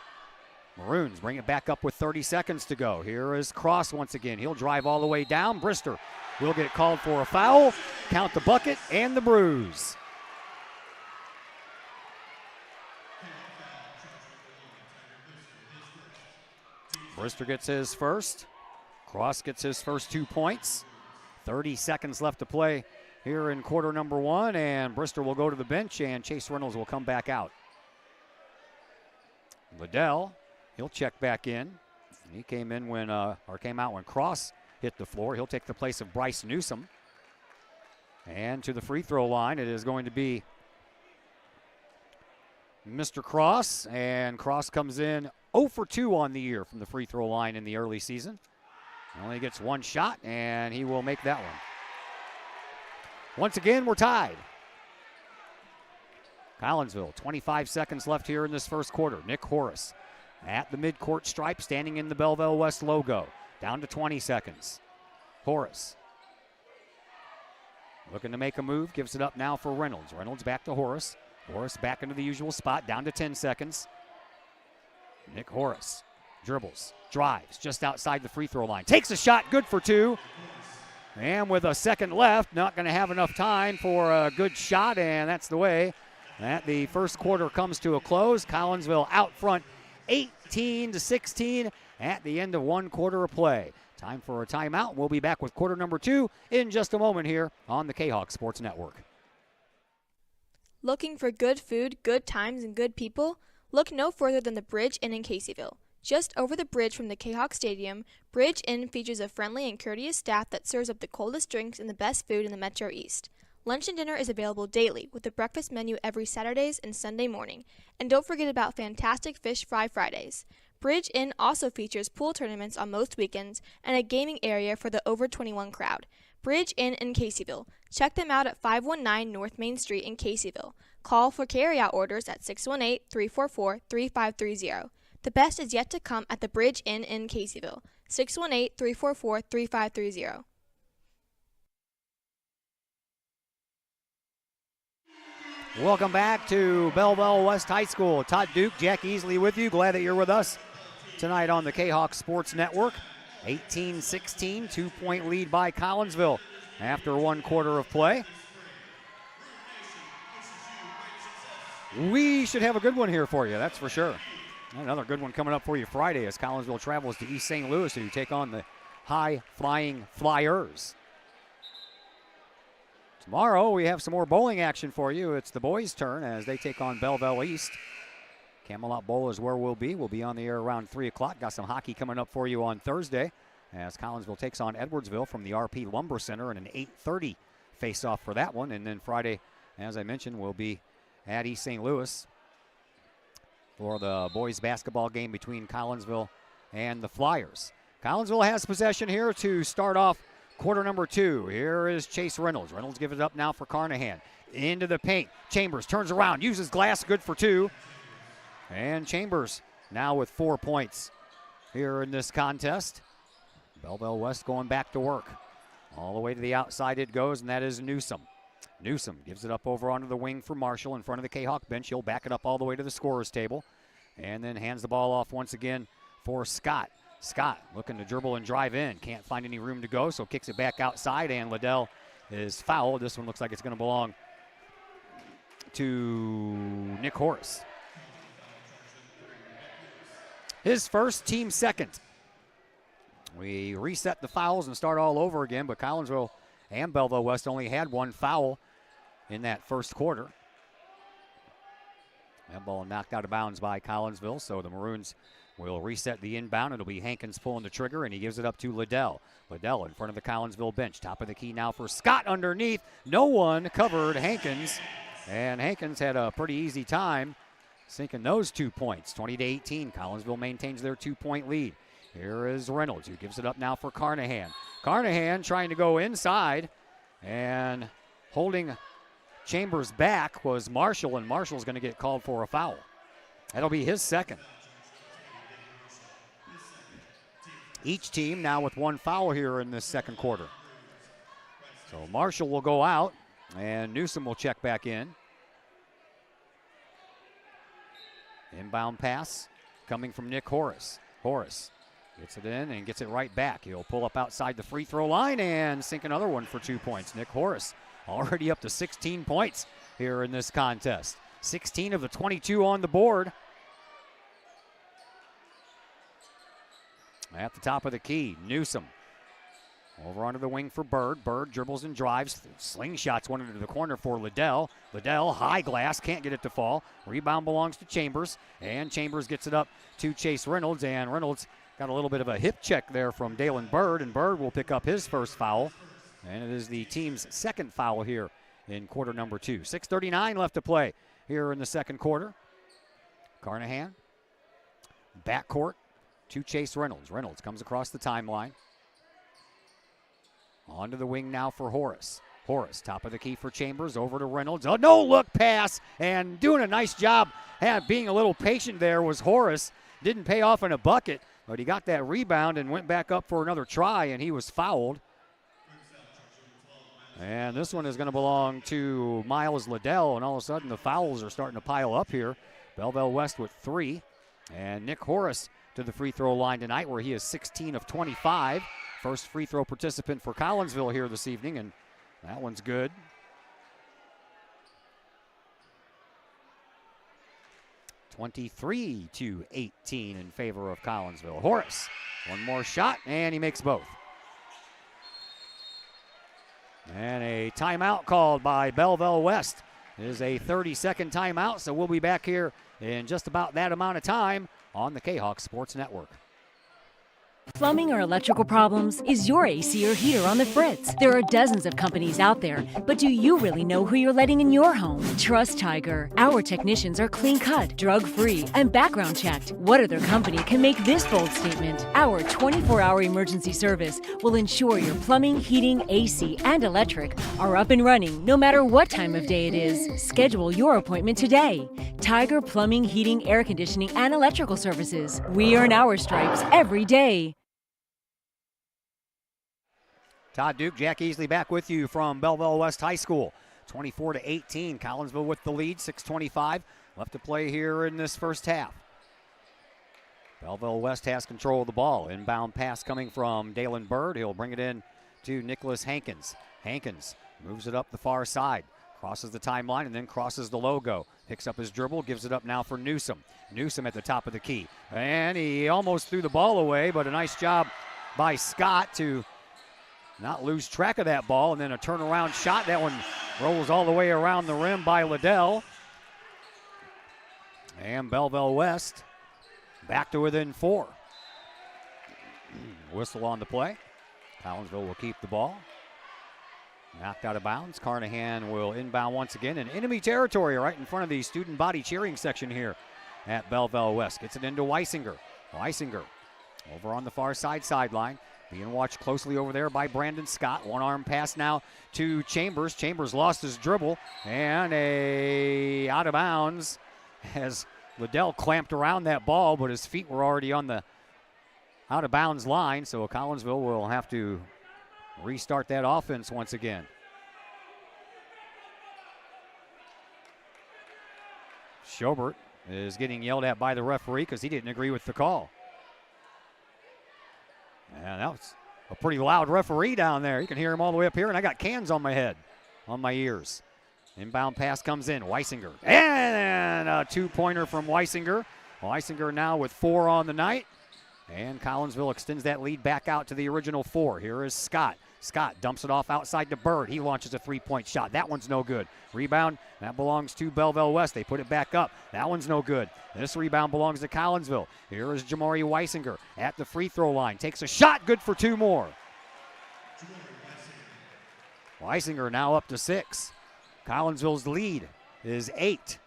Maroons bring it back up with 30 seconds to go. Here is Cross once again. He'll drive all the way down. Brister will get called for a foul. Count the bucket and the bruise. Brister gets his first. Cross gets his first 2 points. 30 seconds left to play here in quarter number one, and Brister will go to the bench, and Chase Reynolds will come back out. Liddell, he'll check back in. He came out when Cross hit the floor. He'll take the place of Bryce Newsom. And to the free throw line, it is going to be Mr. Cross, and Cross comes in 0 for 2 on the year from the free throw line in the early season. He only gets one shot, and he will make that one. Once again, we're tied. Collinsville, 25 seconds left here in this first quarter. Nick Horace at the midcourt stripe, standing in the Belleville West logo. Down to 20 seconds. Horace looking to make a move, gives it up now for Reynolds. Reynolds back to Horace. Horace back into the usual spot, down to 10 seconds. Nick Horace dribbles, drives just outside the free throw line. Takes a shot, good for 2. And with a second left, not going to have enough time for a good shot, and that's the way that the first quarter comes to a close. Collinsville out front 18-16 at the end of one quarter of play. Time for a timeout. We'll be back with quarter number 2 in just a moment here on the Kahok Sports Network. Looking for good food, good times, and good people? Look no further than the Bridge Inn in Caseyville. Just over the bridge from the Kahok Stadium, Bridge Inn features a friendly and courteous staff that serves up the coldest drinks and the best food in the Metro East. Lunch and dinner is available daily with a breakfast menu every Saturdays and Sunday morning. And don't forget about fantastic fish fry Fridays. Bridge Inn also features pool tournaments on most weekends and a gaming area for the over 21 crowd. Bridge Inn in Caseyville. Check them out at 519 North Main Street in Caseyville. Call for carryout orders at 618-344-3530. The best is yet to come at the Bridge Inn in Caseyville. 618-344-3530. Welcome back to Belleville West High School. Todd Duke, Jack Easley with you. Glad that you're with us tonight on the Kahok Sports Network. 18-16, 2-point lead by Collinsville after one quarter of play. We should have a good one here for you, that's for sure. Another good one coming up for you Friday as Collinsville travels to East St. Louis to take on the high-flying Flyers. Tomorrow we have some more bowling action for you. It's the boys' turn as they take on Belleville East. Camelot Bowl is where we'll be. We'll be on the air around 3 o'clock. Got some hockey coming up for you on Thursday as Collinsville takes on Edwardsville from the RP Lumber Center in an 8:30 face-off for that one. And then Friday, as I mentioned, we'll be at East St. Louis for the boys' basketball game between Collinsville and the Flyers. Collinsville has possession here to start off quarter number 2. Here is Chase Reynolds. Reynolds gives it up now for Carnahan. Into the paint. Chambers turns around, uses glass, good for 2. And Chambers now with 4 points here in this contest. Belleville West going back to work. All the way to the outside it goes, and that is Newsom. Newsom gives it up over onto the wing for Marshall in front of the Kahok bench. He'll back it up all the way to the scorer's table. And then hands the ball off once again for Scott. Scott looking to dribble and drive in. Can't find any room to go, so kicks it back outside, and Liddell is fouled. This one looks like it's going to belong to Nick Horace. His first, team second. We reset the fouls and start all over again, but Collinsville and Belleville West only had one foul in that first quarter. That ball knocked out of bounds by Collinsville, so the Maroons will reset the inbound. It'll be Hankins pulling the trigger, and he gives it up to Liddell. Liddell in front of the Collinsville bench. Top of the key now for Scott underneath. No one covered Hankins, and Hankins had a pretty easy time sinking those 2 points. 20-18, Collinsville maintains their 2-point lead. Here is Reynolds, who gives it up now for Carnahan. Carnahan trying to go inside, and holding Chambers back was Marshall, and Marshall's going to get called for a foul. That'll be his second. Each team now with one foul here in this second quarter. So Marshall will go out, and Newsom will check back in. Inbound pass coming from Nick Horace. Horace gets it in and gets it right back. He'll pull up outside the free throw line and sink another one for 2 points. Nick Horace already up to 16 points here in this contest. 16 of the 22 on the board. At the top of the key, Newsom Over onto the wing for Bird. Bird dribbles and drives. Slingshots one into the corner for Liddell. Liddell, high glass, can't get it to fall. Rebound belongs to Chambers, and Chambers gets it up to Chase Reynolds, and Reynolds got a little bit of a hip check there from Dalen Bird, and Bird will pick up his first foul, and it is the team's second foul here in quarter number 2. 6:39 left to play here in the second quarter. Carnahan, backcourt to Chase Reynolds. Reynolds comes across the timeline. Onto the wing now for Horace. Horace, top of the key for Chambers, over to Reynolds. A no-look pass, and doing a nice job being a little patient there was Horace. Didn't pay off in a bucket, but he got that rebound and went back up for another try, and he was fouled. And this one is going to belong to Miles Liddell, and all of a sudden the fouls are starting to pile up here. Belleville West with 3, and Nick Horace to the free throw line tonight, where he is 16 of 25. First free throw participant for Collinsville here this evening, and that one's good. (23-18) in favor of Collinsville. Horace, one more shot, and he makes both. And a timeout called by Belleville West. It is a 30-second timeout, so we'll be back here in just about that amount of time on the Kahok Sports Network. Plumbing or electrical problems? Is your AC or heater on the fritz? There are dozens of companies out there, but do you really know who you're letting in your home? Trust Tiger. Our technicians are clean-cut, drug-free, and background checked. What other company can make this bold statement? Our 24-hour emergency service will ensure your plumbing, heating, AC, and electric are up and running no matter what time of day it is. Schedule your appointment today. Tiger Plumbing, Heating, Air Conditioning, and Electrical Services. We earn our stripes every day. Todd Duke, Jack Easley back with you from Belleville West High School. 24-18, Collinsville with the lead, 6:25 left to play here in this first half. Belleville West has control of the ball. Inbound pass coming from Dalen Bird. He'll bring it in to Nicholas Hankins. Hankins moves it up the far side, crosses the timeline, and then crosses the logo. Picks up his dribble, gives it up now for Newsom. Newsom at the top of the key. And he almost threw the ball away, but a nice job by Scott to not lose track of that ball, and then a turnaround shot. That one rolls all the way around the rim by Liddell. And Belleville West back to within 4. Whistle on the play. Collinsville will keep the ball. Knocked out of bounds. Carnahan will inbound once again in enemy territory right in front of the student body cheering section here at Belleville West. Gets it into Weisinger. Weisinger over on the far sideline. Being watched closely over there by Brandon Scott. One arm pass now to Chambers. Chambers lost his dribble, and a out of bounds as Liddell clamped around that ball, but his feet were already on the out of bounds line, so Collinsville will have to restart that offense once again. Schobert is getting yelled at by the referee because he didn't agree with the call. And that was a pretty loud referee down there. You can hear him all the way up here, and I got cans on my head, on my ears. Inbound pass comes in. Weisinger. And a two-pointer from Weisinger. Weisinger now with 4 on the night. And Collinsville extends that lead back out to the original 4. Here is Scott. Scott dumps it off outside to Bird. He launches a three-point shot. That one's no good. Rebound, that belongs to Belleville West. They put it back up. That one's no good. This rebound belongs to Collinsville. Here is Jamari Weisinger at the free throw line. Takes a shot, good for 2 more. Weisinger now up to 6. Collinsville's lead is 8.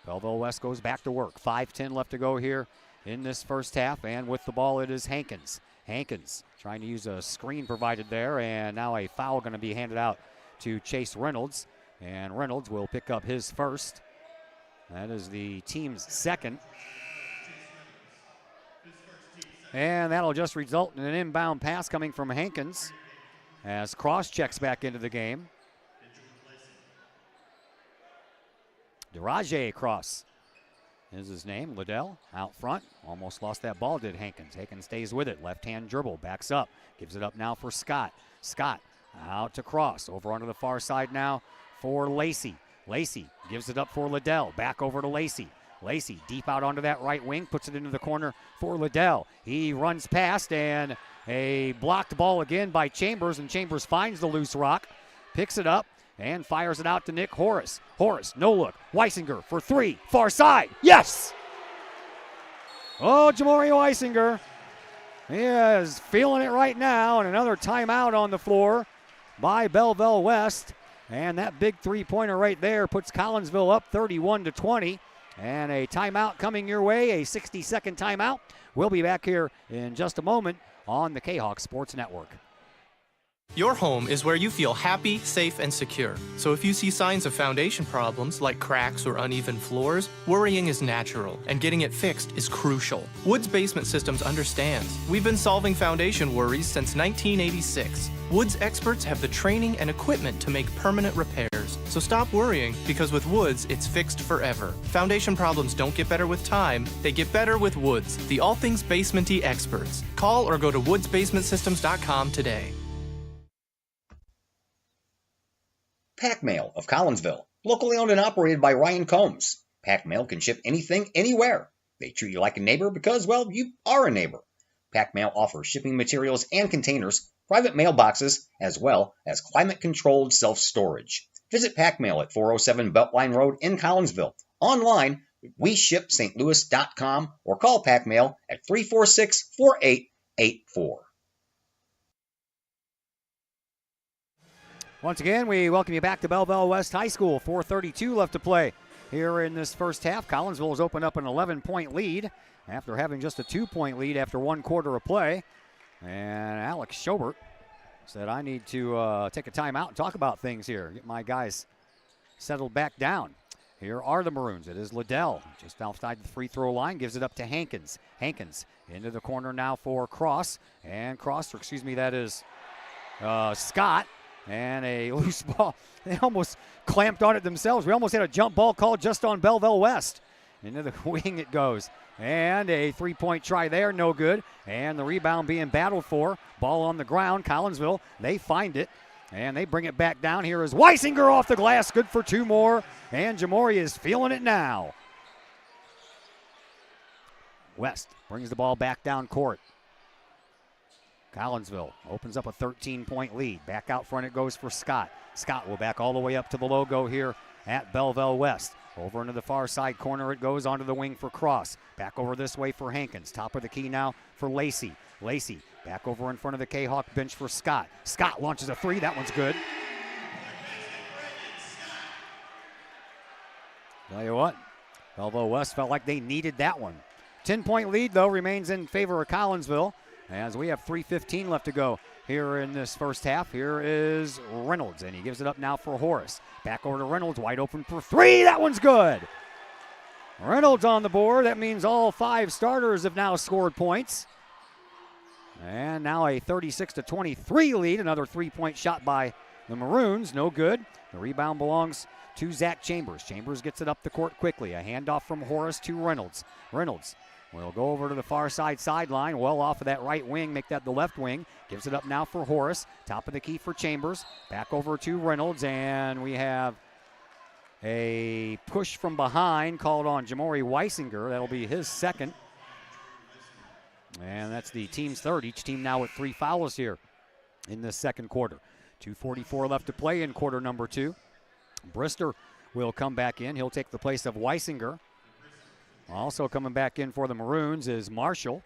Belleville West goes back to work. 5:10 left to go here in this first half, and with the ball it is Hankins. Hankins trying to use a screen provided there, and now a foul going to be handed out to Chase Reynolds, and Reynolds will pick up his first. That is the team's second. And that'll just result in an inbound pass coming from Hankins as Cross checks back into the game. Deraje Cross is his name. Liddell out front. Almost lost that ball, did Hankins. Hankins stays with it. Left-hand dribble. Backs up. Gives it up now for Scott. Scott out to Cross. Over onto the far side now for Lacey. Lacey gives it up for Liddell. Back over to Lacey. Lacey deep out onto that right wing. Puts it into the corner for Liddell. He runs past, and A blocked ball again by Chambers, and Chambers finds the loose rock, picks it up, and fires it out to Nick Horace. Horace, no look. Weisinger for three, far side. Yes! Oh, Jamori Weisinger. He is feeling it right now, and another timeout on the floor by Belleville West. And that big three-pointer right there puts Collinsville up 31-20. And a timeout coming your way, a 60-second timeout. We'll be back here in just a moment on the Kahok Sports Network. Your home is where you feel happy, safe, and secure. So if you see signs of foundation problems like cracks or uneven floors, worrying is natural, and getting it fixed is crucial. Woods Basement Systems understands. We've been solving foundation worries since 1986. Woods experts have the training and equipment to make permanent repairs. So stop worrying, because with Woods, it's fixed forever. Foundation problems don't get better with time, they get better with Woods, the all things basement-y experts. Call or go to woodsbasementsystems.com today. Pack Mail of Collinsville, locally owned and operated by Ryan Combs. Pack Mail can ship anything, anywhere. They treat you like a neighbor because, well, you are a neighbor. Pack Mail offers shipping materials and containers, private mailboxes, as well as climate-controlled self-storage. Visit Pack Mail at 407 Beltline Road in Collinsville. Online, WeShipSt.Louis.com or call Pack Mail at 346-4884. Once again, we welcome you back to Belleville West High School. 4:32 left to play here in this first half. Collinsville has opened up an 11-point lead after having just a 2-point lead after 1 quarter of play. And Alex Schobert said, I need to take a timeout and talk about things here, get my guys settled back down. Here are the Maroons. It is Liddell just outside the free throw line, gives it up to Hankins. Hankins into the corner now for Cross. And Cross, or excuse me, that is Scott. And a loose ball. They almost clamped on it themselves. We almost had a jump ball called just on Belleville West. Into the wing it goes. And a three-point try there, no good. And the rebound being battled for. Ball on the ground. Collinsville, they find it. And they bring it back down. Here is Weisinger off the glass. Good for 2 more. And Jamori is feeling it now. West brings the ball back down court. Collinsville opens up a 13-point lead. Back out front it goes for Scott. Scott will back all the way up to the logo here at Belleville West. Over into the far side corner it goes, onto the wing for Cross. Back over this way for Hankins. Top of the key now for Lacey. Lacey back over in front of the Kahok bench for Scott. Scott launches a three. That one's good. Tell you what, Belleville West felt like they needed that one. 10-point lead, though, remains in favor of Collinsville. As we have 3:15 left to go here in this first half. Here is Reynolds, and he gives it up now for Horace. Back over to Reynolds, wide open for 3. That one's good. Reynolds on the board. That means all 5 starters have now scored points. And now a 36-23 lead. Another 3-point shot by the Maroons. No good. The rebound belongs to Zach Chambers. Chambers gets it up the court quickly. A handoff from Horace to Reynolds. Reynolds will go over to the far side sideline, well off of that right wing, make that the left wing. Gives it up now for Horace. Top of the key for Chambers. Back over to Reynolds, and we have a push from behind called on Jamori Weisinger. That'll be his second. And that's the team's third. Each team now with 3 fouls here in this second quarter. 2:44 left to play in quarter number 2. Brister will come back in. He'll take the place of Weisinger. Also coming back in for the Maroons is Marshall,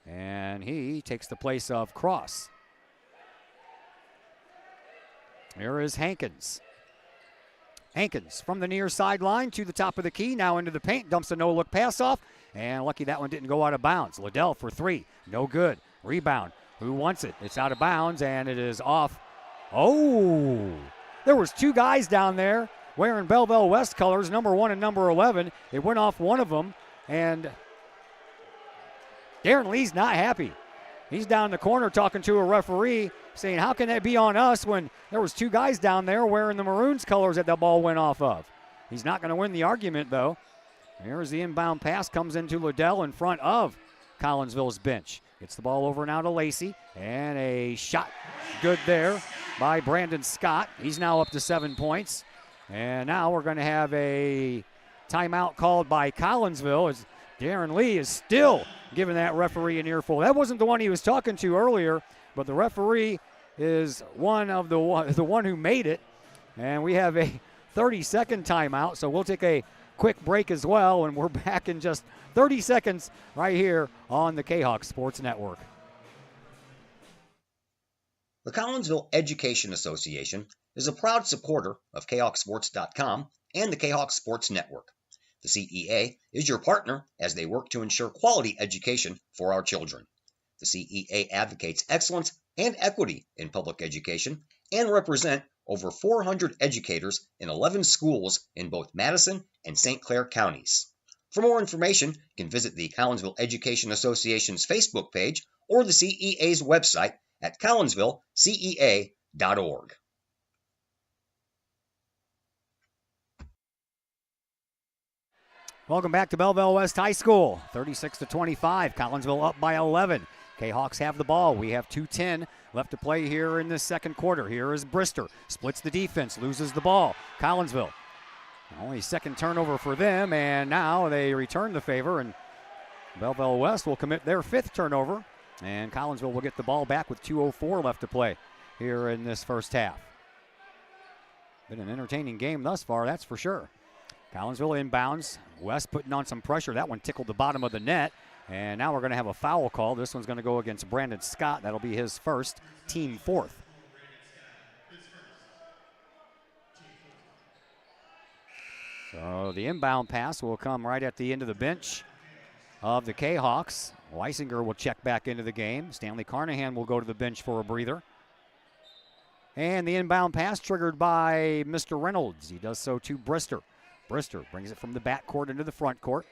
and he takes the place of Cross. Here is Hankins. Hankins from the near sideline to the top of the key, now into the paint, dumps a no-look pass off, and lucky that one didn't go out of bounds. Liddell for 3, no good. Rebound, who wants it? It's out of bounds, and it is off. Oh, there was 2 guys down there wearing Belleville West colors, number 1 and number 11. It went off one of them. And Darren Lee's not happy. He's down in the corner talking to a referee, saying, how can that be on us when there was 2 guys down there wearing the Maroons colors that the ball went off of? He's not going to win the argument, though. Here's the inbound pass, comes into Liddell in front of Collinsville's bench. Gets the ball over now to Lacey, and a shot good there by Brandon Scott. He's now up to 7 points. And now we're going to have a timeout called by Collinsville as Darren Lee is still giving that referee an earful. That wasn't the one he was talking to earlier, but the referee is the one who made it. And we have a 30-second timeout, so we'll take a quick break as well, and we're back in just 30 seconds right here on the Kahok Sports Network. The Collinsville Education Association is a proud supporter of KahokSports.com and the Kahok Sports Network. The CEA is your partner as they work to ensure quality education for our children. The CEA advocates excellence and equity in public education and represent over 400 educators in 11 schools in both Madison and St. Clair counties. For more information, you can visit the Collinsville Education Association's Facebook page or the CEA's website at collinsvillecea.org. Welcome back to Belleville West High School. 36-25. Collinsville up by 11. Kahawks have the ball. We have 2:10 left to play here in the second quarter. Here is Brister. Splits the defense, loses the ball. Collinsville. Only second turnover for them, and now they return the favor, and Belleville West will commit their fifth turnover, and Collinsville will get the ball back with 2:04 left to play here in this first half. Been an entertaining game thus far, that's for sure. Collinsville inbounds. West putting on some pressure. That one tickled the bottom of the net. And now we're going to have a foul call. This one's going to go against Brandon Scott. That'll be his first, team fourth. So the inbound pass will come right at the end of the bench of the Kahawks. Weisinger will check back into the game. Stanley Carnahan will go to the bench for a breather. And the inbound pass triggered by Mr. Reynolds. He does so to Brister. Brister brings it from the backcourt into the front court.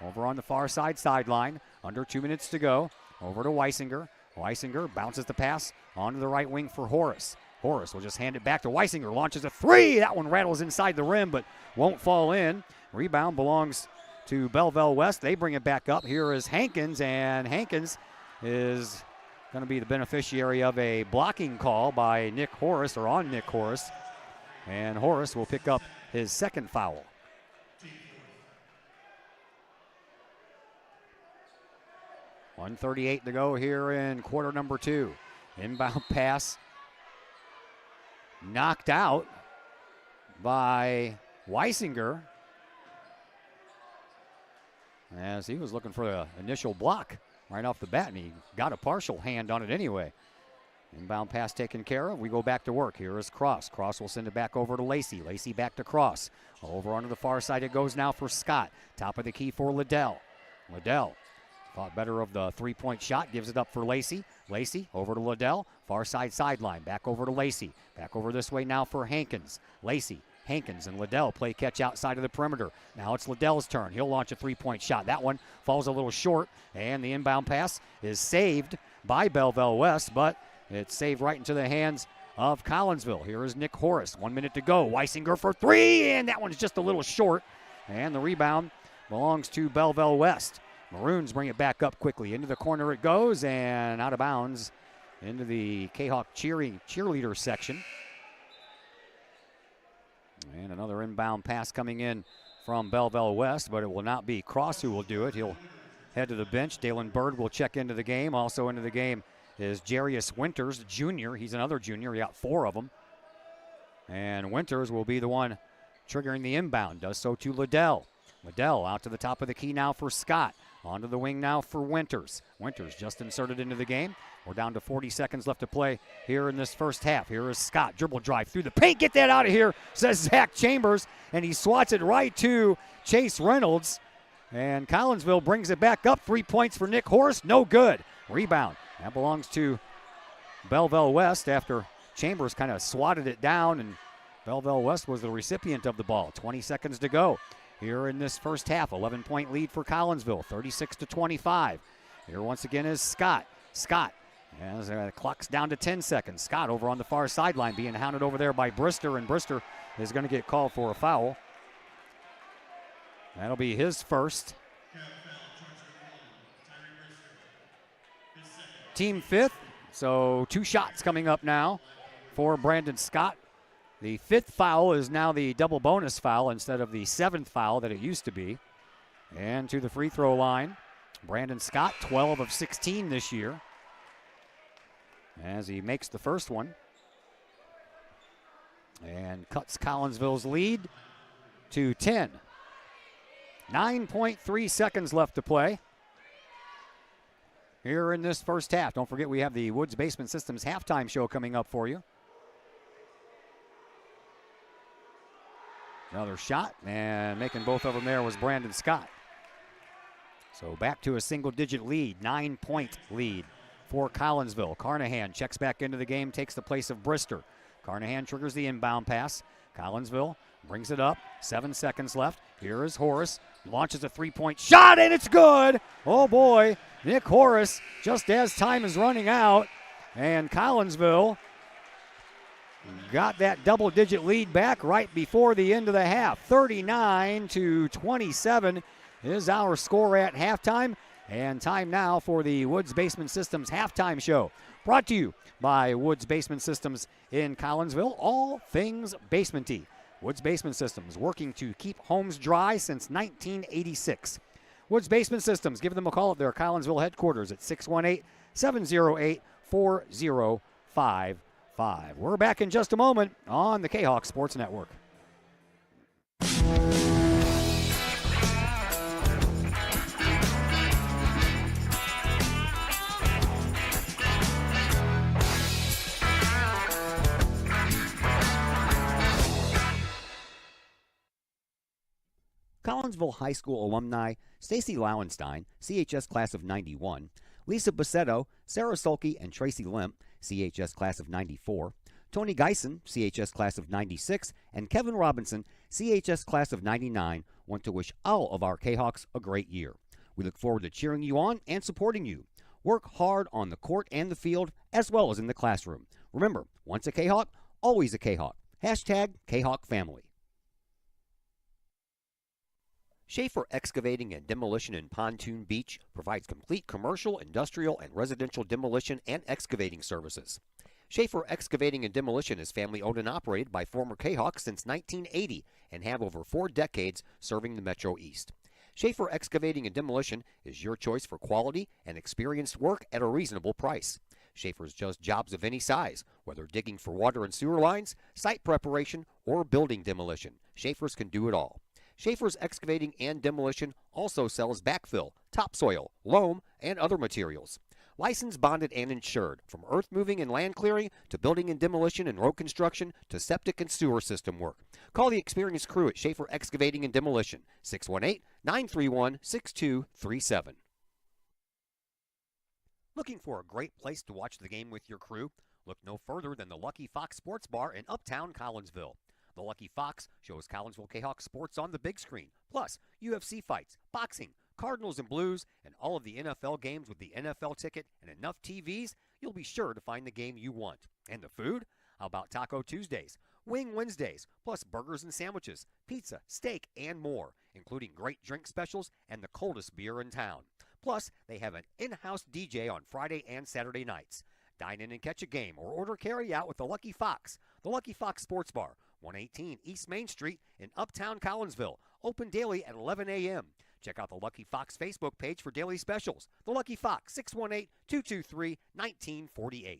Over on the far side sideline. Under 2 minutes to go. Over to Weisinger. Weisinger bounces the pass onto the right wing for Horace. Horace will just hand it back to Weisinger. Launches a three. That one rattles inside the rim but won't fall in. Rebound belongs to Belleville West. They bring it back up. Here is Hankins, and Hankins is going to be the beneficiary of a blocking call by Nick Horace, or on Nick Horace. And Horace will pick up his second foul. .138 to go here in quarter number 2. Inbound pass knocked out by Weisinger as he was looking for the initial block right off the bat, and he got a partial hand on it anyway. Inbound pass taken care of. We go back to work. Here is Cross. Cross will send it back over to Lacey. Lacey back to Cross. Over onto the far side it goes now for Scott. Top of the key for Liddell. Liddell thought better of the three-point shot. Gives it up for Lacey. Lacey over to Liddell. Far side sideline. Back over to Lacey. Back over this way now for Hankins. Lacey. Hankins and Liddell play catch outside of the perimeter. Now it's Liddell's turn. He'll launch a three-point shot. That one falls a little short, and the inbound pass is saved by Belleville West, but it's saved right into the hands of Collinsville. Here is Nick Horace. 1 minute to go. Weisinger for three, and that one's just a little short. And the rebound belongs to Belleville West. Maroons bring it back up quickly. Into the corner it goes, and out of bounds into the Kahawk cheerleader section. And another inbound pass coming in from Belleville West, but it will not be Cross who will do it. He'll head to the bench. Dalen Bird will check into the game. Also into the game is Jarius Winters, junior. He's another junior. He got 4 of them. And Winters will be the one triggering the inbound. Does so to Liddell. Liddell out to the top of the key now for Scott. Onto the wing now for Winters. Winters just inserted into the game. We're down to 40 seconds left to play here in this first half. Here is Scott. Dribble drive through the paint. Get that out of here, says Zach Chambers. And he swats it right to Chase Reynolds. And Collinsville brings it back up. 3 points for Nick Horace. No good. Rebound. That belongs to Belleville West after Chambers kind of swatted it down. And Belleville West was the recipient of the ball. 20 seconds to go here in this first half. 11-point lead for Collinsville, 36-25. Here once again is Scott. Scott, as the clock's down to 10 seconds. Scott over on the far sideline being hounded over there by Brister, and Brister is going to get called for a foul. That'll be his first. Team 5th, so 2 shots coming up now for Brandon Scott. The 5th foul is now the double bonus foul instead of the 7th foul that it used to be. And to the free throw line, Brandon Scott, 12 of 16 this year, as he makes the first one and cuts Collinsville's lead to 10. 9.3 seconds left to play here in this first half. Don't forget we have the Woods Basement Systems halftime show coming up for you. Another shot, and making both of them there was Brandon Scott. So back to a single-digit lead, 9-point lead for Collinsville. Carnahan checks back into the game, takes the place of Brister. Carnahan triggers the inbound pass. Collinsville brings it up, 7 seconds left. Here is Horace, launches a three-point shot, and it's good! Oh boy, Nick Horace, just as time is running out, and Collinsville got that double-digit lead back right before the end of the half. 39-27 is our score at halftime. And time now for the Woods Basement Systems halftime show. Brought to you by Woods Basement Systems in Collinsville. All things basement-y. Woods Basement Systems, working to keep homes dry since 1986. Woods Basement Systems, give them a call at their Collinsville headquarters at 618-708-4055. We're back in just a moment on the Kahok Sports Network. Collinsville High School alumni Stacy Lauenstein, CHS class of 91, Lisa Bassetto, Sarah Sulke, and Tracy Limp, CHS class of 94, Tony Geisen, CHS class of 96, and Kevin Robinson, CHS class of 99, want to wish all of our Kahawks a great year. We look forward to cheering you on and supporting you. Work hard on the court and the field, as well as in the classroom. Remember, once a Kahawk, always a Kahawk. Hashtag Kahawk Family. Schaefer Excavating and Demolition in Pontoon Beach provides complete commercial, industrial, and residential demolition and excavating services. Schaefer Excavating and Demolition is family-owned and operated by former Kahawks since 1980 and have over 4 decades serving the Metro East. Schaefer Excavating and Demolition is your choice for quality and experienced work at a reasonable price. Schaefer's does jobs of any size, whether digging for water and sewer lines, site preparation, or building demolition. Schaefer's can do it all. Schaefer's Excavating and Demolition also sells backfill, topsoil, loam, and other materials. Licensed, bonded, and insured, from earth moving and land clearing to building and demolition and road construction to septic and sewer system work. Call the experienced crew at Schaefer Excavating and Demolition, 618-931-6237. Looking for a great place to watch the game with your crew? Look no further than the Lucky Fox Sports Bar in Uptown Collinsville. The Lucky Fox shows Collinsville Kahawk sports on the big screen, plus UFC fights, boxing, Cardinals and Blues, and all of the NFL games with the NFL ticket and enough TVs, you'll be sure to find the game you want. And the food? How about Taco Tuesdays, Wing Wednesdays, plus burgers and sandwiches, pizza, steak, and more, including great drink specials and the coldest beer in town. Plus, they have an in-house DJ on Friday and Saturday nights. Dine in and catch a game or order carry-out with the Lucky Fox. The Lucky Fox Sports Bar, 118 East Main Street in Uptown Collinsville. Open daily at 11 a.m. Check out the Lucky Fox Facebook page for daily specials. The Lucky Fox, 618-223-1948.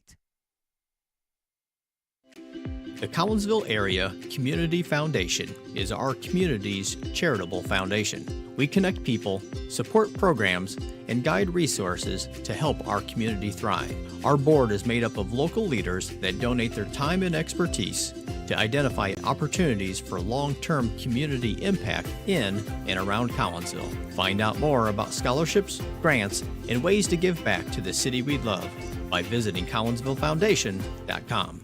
The Collinsville Area Community Foundation is our community's charitable foundation. We connect people, support programs, and guide resources to help our community thrive. Our board is made up of local leaders that donate their time and expertise to identify opportunities for long-term community impact in and around Collinsville. Find out more about scholarships, grants, and ways to give back to the city we love by visiting CollinsvilleFoundation.com.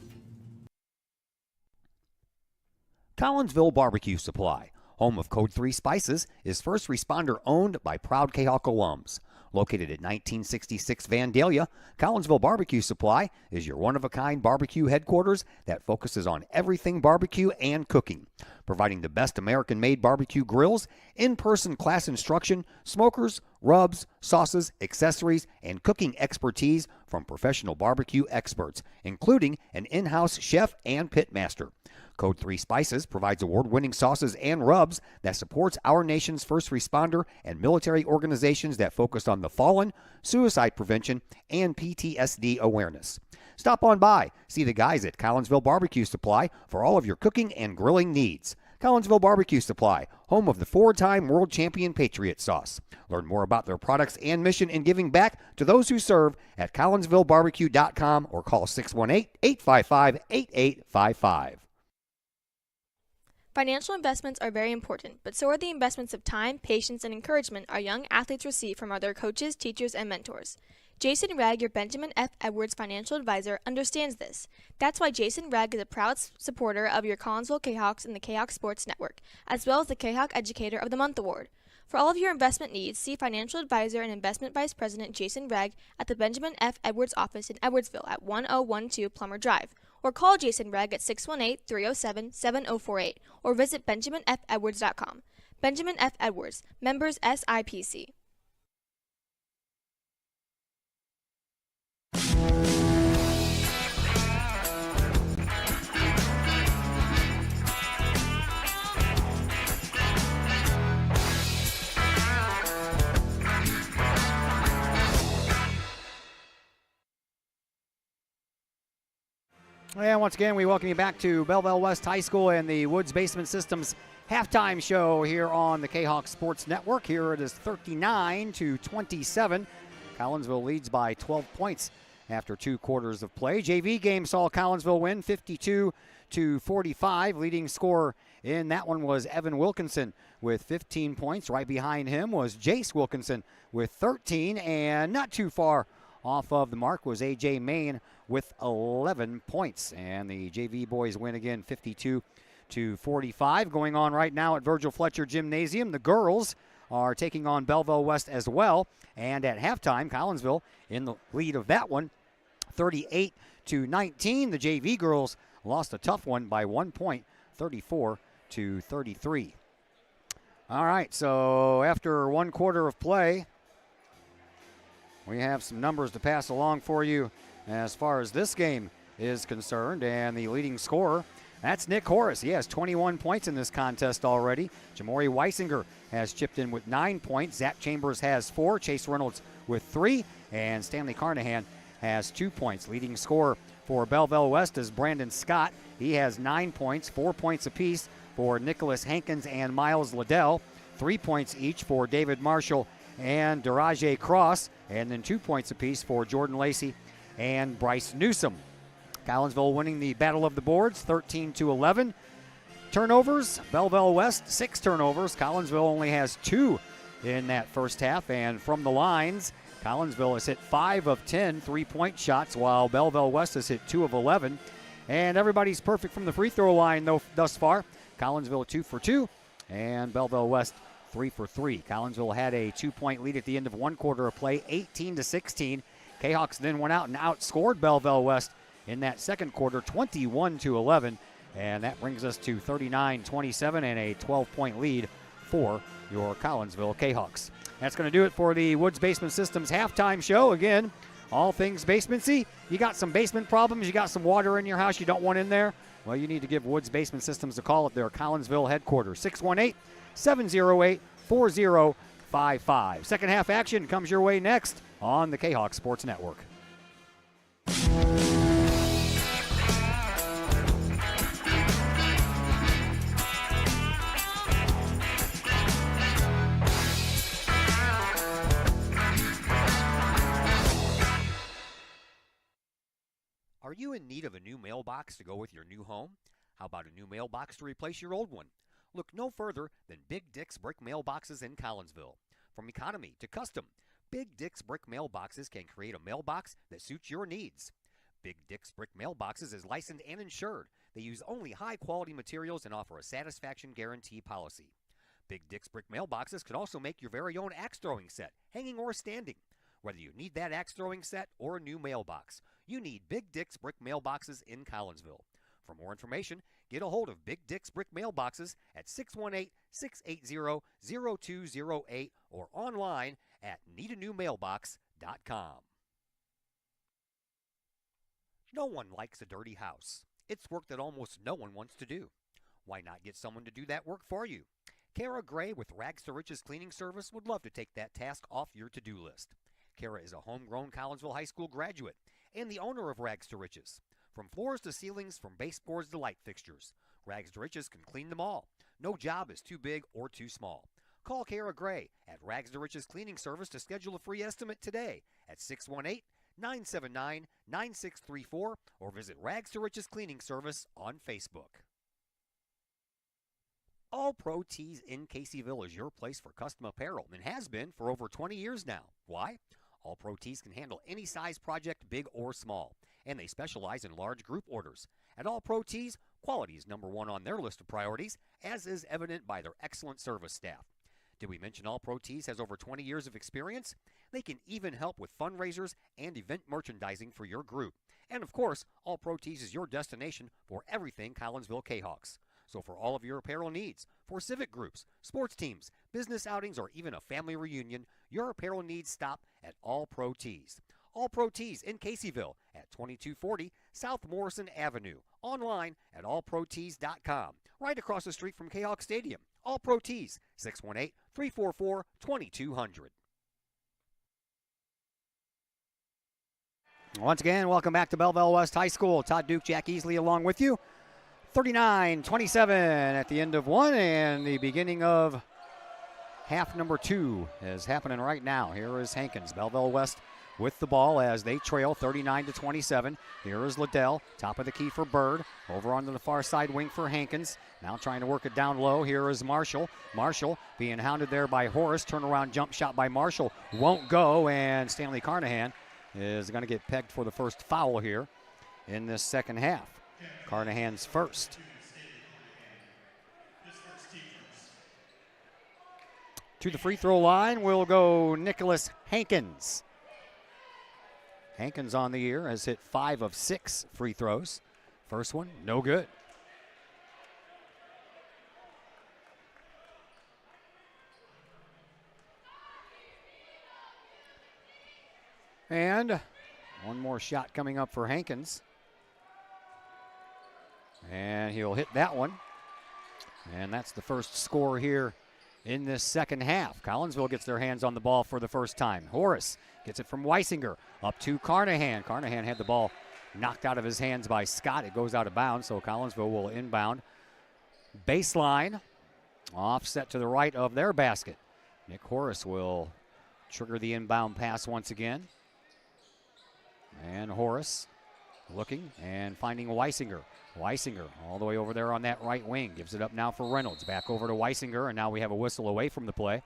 Collinsville Barbecue Supply, home of Code 3 Spices, is first responder owned by proud Kahawk alums. Located at 1966 Vandalia, Collinsville Barbecue Supply is your one-of-a-kind barbecue headquarters that focuses on everything barbecue and cooking, providing the best American-made barbecue grills, in-person class instruction, smokers, rubs, sauces, accessories, and cooking expertise from professional barbecue experts, including an in-house chef and pitmaster. Code 3 Spices provides award-winning sauces and rubs that supports our nation's first responder and military organizations that focus on the fallen, suicide prevention, and PTSD awareness. Stop on by, see the guys at Collinsville Barbecue Supply for all of your cooking and grilling needs. Collinsville Barbecue Supply, home of the 4-time world champion Patriot Sauce. Learn more about their products and mission in giving back to those who serve at collinsvillebarbecue.com or call 618-855-8855. Financial investments are very important, but so are the investments of time, patience, and encouragement our young athletes receive from other coaches, teachers, and mentors. Jason Ragg, your Benjamin F. Edwards financial advisor, understands this. That's why Jason Ragg is a proud supporter of your Collinsville Kahawks and the Kahok Sports Network, as well as the Kahok Educator of the Month Award. For all of your investment needs, see financial advisor and investment vice president Jason Ragg at the Benjamin F. Edwards office in Edwardsville at 1012 Plummer Drive, or call Jason Ragg at 618-307-7048, or visit benjaminfedwards.com. Benjamin F. Edwards, members SIPC. And once again, we welcome you back to Belleville West High School and the Woods Basement Systems halftime show here on the Kahok Sports Network. Here it is 39-27. Collinsville leads by 12 points after 2 quarters of play. JV game saw Collinsville win 52-45. Leading scorer in that one was Evan Wilkinson with 15 points. Right behind him was Jace Wilkinson with 13, and not too far off of the mark was A.J. Main with 11 points. And the JV boys win again 52-45. Going on right now at Virgil Fletcher Gymnasium. The girls are taking on Belleville West as well. And at halftime, Collinsville in the lead of that one, 38-19. The JV girls lost a tough one by 1 point, 34-33. All right, so after 1 quarter of play, we have some numbers to pass along for you as far as this game is concerned. And the leading scorer, that's Nick Horace. He has 21 points in this contest already. Jamori Weisinger has chipped in with 9 points. Zach Chambers has 4. Chase Reynolds with 3. And Stanley Carnahan has 2 points. Leading scorer for Belleville West is Brandon Scott. He has 9 points, 4 points apiece for Nicholas Hankins and Miles Liddell. 3 points each for David Marshall and Daraje Cross, and then 2 points apiece for Jordan Lacey and Bryce Newsom. Collinsville winning the battle of the boards, 13-11. Turnovers, Belleville West, 6 turnovers. Collinsville only has 2 in that first half, and from the lines, Collinsville has hit 5 of 10 3-point shots, while Belleville West has hit 2 of 11. And everybody's perfect from the free throw line though thus far. Collinsville 2 for 2, and Belleville West 3 for 3. Collinsville had a 2-point lead at the end of 1 quarter of play, 18-16. Kahawks then went out and outscored Belleville West in that second quarter, 21-11. And that brings us to 39-27 and a 12-point lead for your Collinsville Kahawks. That's going to do it for the Woods Basement Systems halftime show. Again, all things basementsy. You got some basement problems, you got some water in your house you don't want in there. Well, you need to give Woods Basement Systems a call at their Collinsville headquarters, 618-708-4055. Second half action comes your way next on the Kahok Sports Network. Are you in need of a new mailbox to go with your new home? How about a new mailbox to replace your old one? Look no further than Big Dick's Brick Mailboxes in Collinsville. From economy to custom, Big Dick's Brick Mailboxes can create a mailbox that suits your needs. Big Dick's Brick Mailboxes is licensed and insured. They use only high-quality materials and offer a satisfaction guarantee policy. Big Dick's Brick Mailboxes can also make your very own axe throwing set, hanging or standing. Whether you need that axe throwing set or a new mailbox, you need Big Dick's Brick Mailboxes in Collinsville. For more information, get a hold of Big Dick's Brick Mailboxes at 618-680-0208 or online at needanewmailbox.com. No one likes a dirty house. It's work that almost no one wants to do. Why not get someone to do that work for you? Kara Gray with Rags to Riches Cleaning Service would love to take that task off your to-do list. Kara is a homegrown Collinsville High School graduate and the owner of Rags to Riches. From floors to ceilings, from baseboards to light fixtures, Rags to Riches can clean them all. No job is too big or too small. Call Kara Gray at Rags to Riches Cleaning Service to schedule a free estimate today at 618-979-9634 or visit Rags to Riches Cleaning Service on Facebook. All Pro Tees in Caseyville is your place for custom apparel and has been for over 20 years now. Why? All Pro Tees can handle any size project, big or small, and they specialize in large group orders. At All Pro Tees, quality is number one on their list of priorities, as is evident by their excellent service staff. Did we mention All Pro Tees has over 20 years of experience? They can even help with fundraisers and event merchandising for your group. And of course, All Pro Tees is your destination for everything Collinsville Kahawks. So for all of your apparel needs, for civic groups, sports teams, business outings, or even a family reunion, your apparel needs stop at All Pro Tees. All Pro Tees in Caseyville at 2240 South Morrison Avenue. Online at allprotees.com. Right across the street from Kahok Stadium. All Pro Tees, 618-344-2200. Once again, welcome back to Belleville West High School. Todd Duke, Jack Easley along with you. 39-27 at the end of one, and the beginning of half number two is happening right now. Here is Hankins, Belleville West with the ball as they trail 39-27. Here is Liddell, top of the key for Bird, over onto the far side wing for Hankins. Now trying to work it down low. Here is Marshall. Marshall being hounded there by Horace. Turnaround jump shot by Marshall won't go, and Stanley Carnahan is going to get pegged for the first foul here in this second half. Carnahan's first. To the free throw line will go Nicholas Hankins. Hankins on the year has hit 5 of 6 free throws. First one, no good. And one more shot coming up for Hankins. And he'll hit that one. And that's the first score here in this second half. Collinsville gets their hands on the ball for the first time. Horace gets it from Weisinger up to Carnahan. Carnahan had the ball knocked out of his hands by Scott. It goes out of bounds, so Collinsville will inbound. Baseline, offset to the right of their basket. Nick Horace will trigger the inbound pass once again. And Horace looking and finding Weisinger. Weisinger all the way over there on that right wing. Gives it up now for Reynolds. Back over to Weisinger, and now we have a whistle away from the play.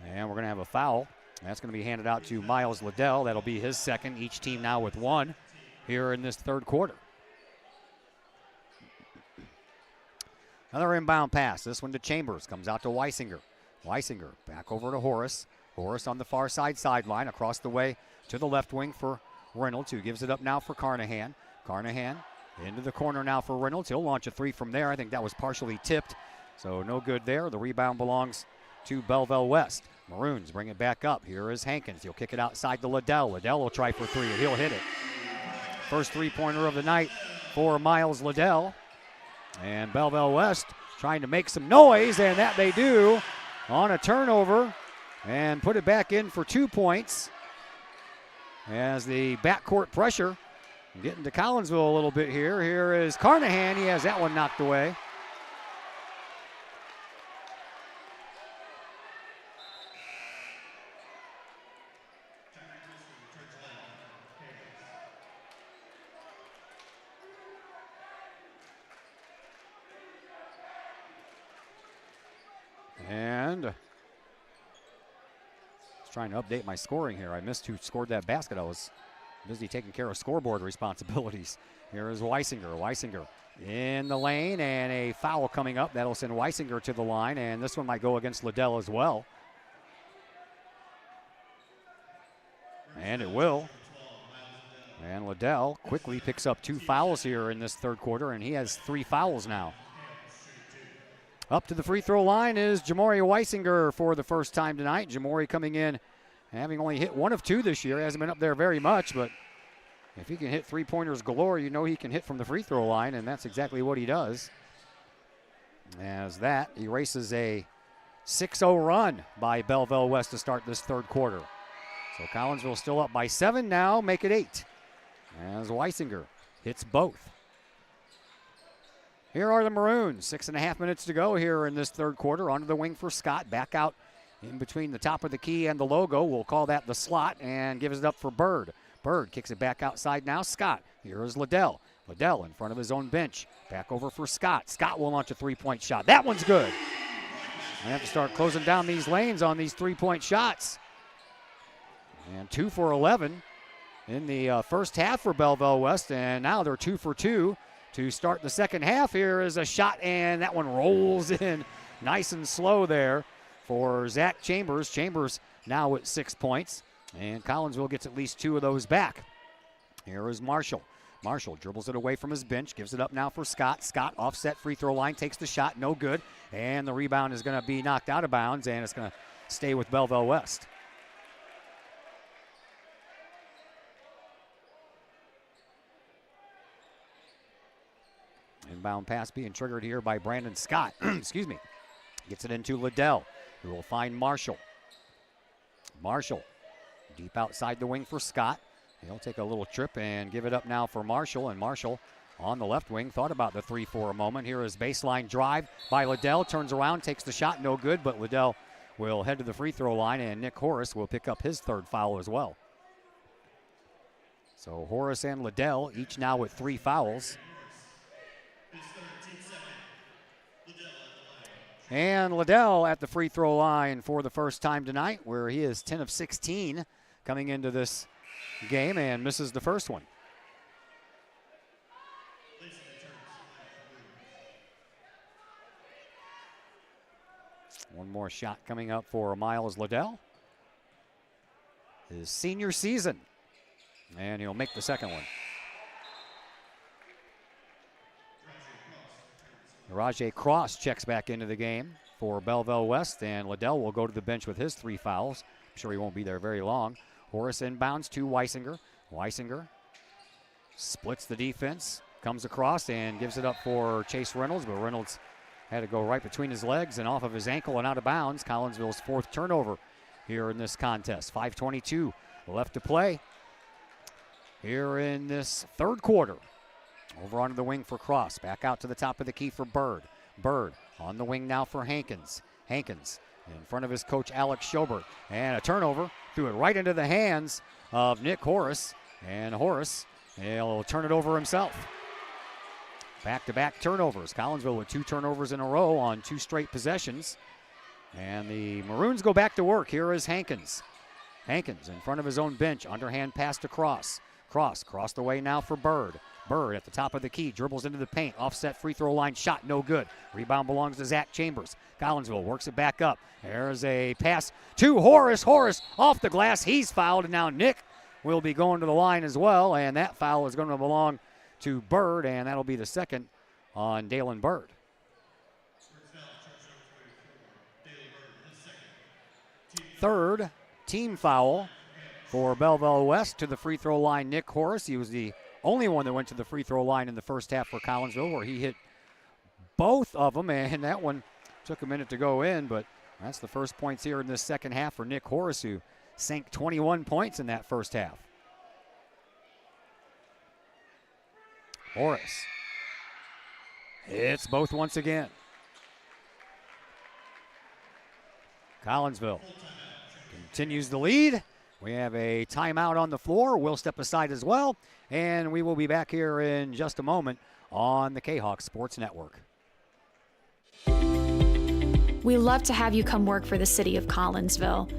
And we're going to have a foul. That's going to be handed out to Miles Liddell. That'll be his second. Each team now with one here in this third quarter. Another inbound pass. This one to Chambers. Comes out to Weisinger. Weisinger back over to Horace. Horace on the far sideline across the way to the left wing for Reynolds, who gives it up now for Carnahan. Carnahan into the corner now for Reynolds. He'll launch a three from there. I think that was partially tipped, so no good there. The rebound belongs to Belleville West. Maroons bring it back up. Here is Hankins. He'll kick it outside to Liddell. Liddell will try for three, and he'll hit it. First three-pointer of the night for Miles Liddell. And Belleville West trying to make some noise, and that they do on a turnover and put it back in for 2 points. As the backcourt pressure getting to Collinsville a little bit here. Here is Carnahan. He has that one knocked away. And trying to update my scoring here. I missed who scored that basket. I was busy taking care of scoreboard responsibilities. Here is Weisinger. Weisinger in the lane, and a foul coming up. That'll send Weisinger to the line, and this one might go against Liddell as well. And it will. And Liddell quickly picks up 2 fouls here in this third quarter, and he has 3 fouls now. Up to the free throw line is Jamori Weisinger for the first time tonight. Jamori coming in having only hit 1 of 2 this year. Hasn't been up there very much, but If he can hit three-pointers galore, you know he can hit from the free throw line, and that's exactly what he does. As that erases a 6-0 run by Belleville West to start this third quarter. So Collinsville still up by 7 now, make it 8. As Weisinger hits both. Here are the Maroons. 6.5 minutes to go here in this third quarter. Onto the wing for Scott. Back out in between the top of the key and the logo. We'll call that the slot and gives it up for Bird. Bird kicks it back outside now. Scott. Here is Liddell. Liddell in front of his own bench. Back over for Scott. Scott will launch a three-point shot. That one's good. I have to start closing down these lanes on these three-point shots. And 2 for 11 in the first half for Belleville West. And now they're 2 for 2 to start the second half. Here is a shot, and that one rolls in nice and slow there for Zach Chambers. Chambers now with 6 points, and Collinsville gets at least 2 of those back. Here is Marshall. Marshall dribbles it away from his bench, gives it up now for Scott. Scott offset free throw line, takes the shot, no good. And the rebound is going to be knocked out of bounds, and it's going to stay with Belleville West. Inbound pass being triggered here by Brandon Scott. Excuse me. Gets it into Liddell, who will find Marshall. Marshall deep outside the wing for Scott. He'll take a little trip and give it up now for Marshall. And Marshall on the left wing thought about the 3 for a moment. Here is baseline drive by Liddell. Turns around, takes the shot, no good. But Liddell will head to the free throw line, and Nick Horace will pick up his 3rd foul as well. So Horace and Liddell each now with 3 fouls. And Liddell at the free throw line for the first time tonight, where he is 10 of 16 coming into this game and misses the first one. One more shot coming up for Miles Liddell. His senior season. And he'll make the second one. Rajay Cross checks back into the game for Belleville West, and Liddell will go to the bench with his 3 fouls. I'm sure he won't be there very long. Horace inbounds to Weisinger. Weisinger splits the defense, comes across and gives it up for Chase Reynolds, but Reynolds had to go right between his legs and off of his ankle and out of bounds. Collinsville's 4th turnover here in this contest. 5:22 left to play here in this third quarter. Over onto the wing for Cross. Back out to the top of the key for Bird. Bird on the wing now for Hankins. Hankins in front of his coach Alex Schobert. And a turnover. Threw it right into the hands of Nick Horace. And Horace, he'll turn it over himself. Back-to-back turnovers. Collinsville with 2 turnovers in a row on 2 straight possessions. And the Maroons go back to work. Here is Hankins. Hankins in front of his own bench. Underhand pass to Cross. Cross crossed away now for Bird. Bird at the top of the key, dribbles into the paint, offset free throw line, shot no good. Rebound belongs to Zach Chambers. Collinsville works it back up. There's a pass to Horace. Horace off the glass, he's fouled, and now Nick will be going to the line as well, and that foul is going to belong to Bird, and that'll be the second on Dalen Bird. Third team foul for Belleville West. To the free throw line, Nick Horace. He was the only one that went to the free throw line in the first half for Collinsville, where he hit both of them, and that one took a minute to go in, but that's the first points here in this second half for Nick Horace, who sank 21 points in that first half. Horace hits both once again. Collinsville continues the lead. We have a timeout on the floor. We'll step aside as well, and we will be back here in just a moment on the Kahok Sports Network. We love to have you come work for the city of Collinsville.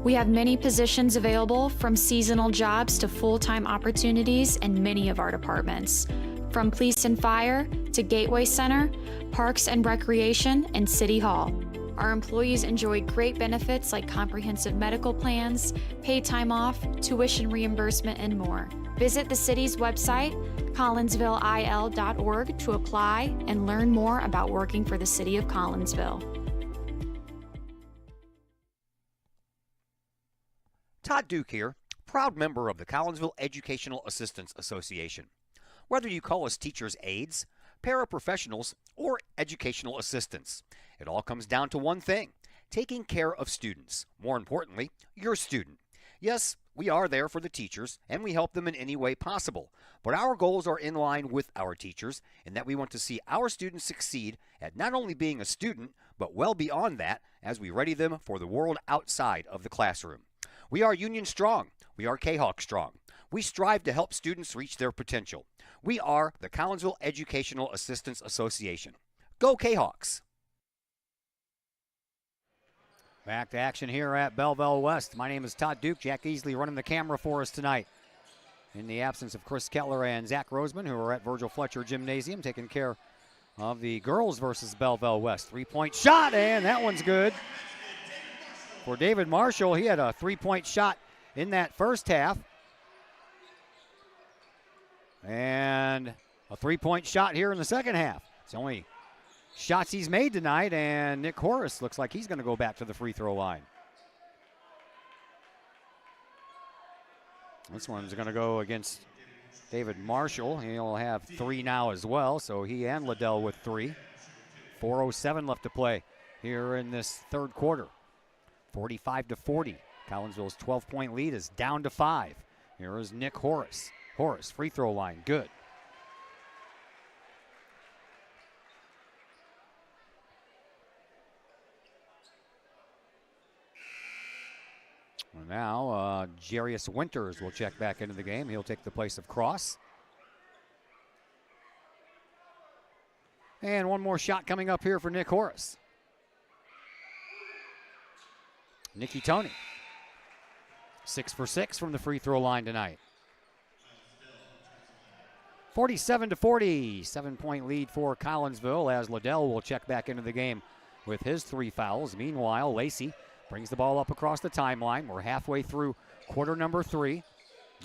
We have many positions available, from seasonal jobs to full-time opportunities in many of our departments. From police and fire to Gateway Center, Parks and Recreation, and City Hall. Our employees enjoy great benefits like comprehensive medical plans, paid time off, tuition reimbursement, and more. Visit the city's website, collinsvilleil.org, to apply and learn more about working for the city of Collinsville. Todd Duke here, proud member of the Collinsville Educational Assistance Association. Whether you call us teachers' aides, paraprofessionals, or educational assistants, it all comes down to one thing: taking care of students. More importantly, your student. Yes, we are there for the teachers, and we help them in any way possible. But our goals are in line with our teachers, in that we want to see our students succeed at not only being a student, but well beyond that as we ready them for the world outside of the classroom. We are Union strong. We are Kahok strong. We strive to help students reach their potential. We are the Collinsville Educational Assistance Association. Go Kahawks! Back to action here at Belleville West. My name is Todd Duke. Jack Easley running the camera for us tonight. In the absence of Chris Kettler and Zach Roseman, who are at Virgil Fletcher Gymnasium, taking care of the girls versus Belleville West. Three-point shot, and that one's good. For David Marshall, he had a three-point shot in that first half. And a three-point shot here in the second half. It's the only shots he's made tonight, and Nick Horace looks like he's going to go back to the free throw line. This one's going to go against David Marshall. He'll have three now as well, so he and Liddell with three. 4:07 left to play here in this third quarter. 45-40. Collinsville's 12-point lead is down to 5. Here is Nick Horace. Horace, free throw line, good. And now Jarius Winters will check back into the game. He'll take the place of Cross. And one more shot coming up here for Nick Horace. Nicky Tony, 6 for 6 from the free throw line tonight. 47-40, 7-point lead for Collinsville as Liddell will check back into the game with his 3 fouls. Meanwhile, Lacey brings the ball up across the timeline. We're halfway through quarter number 3.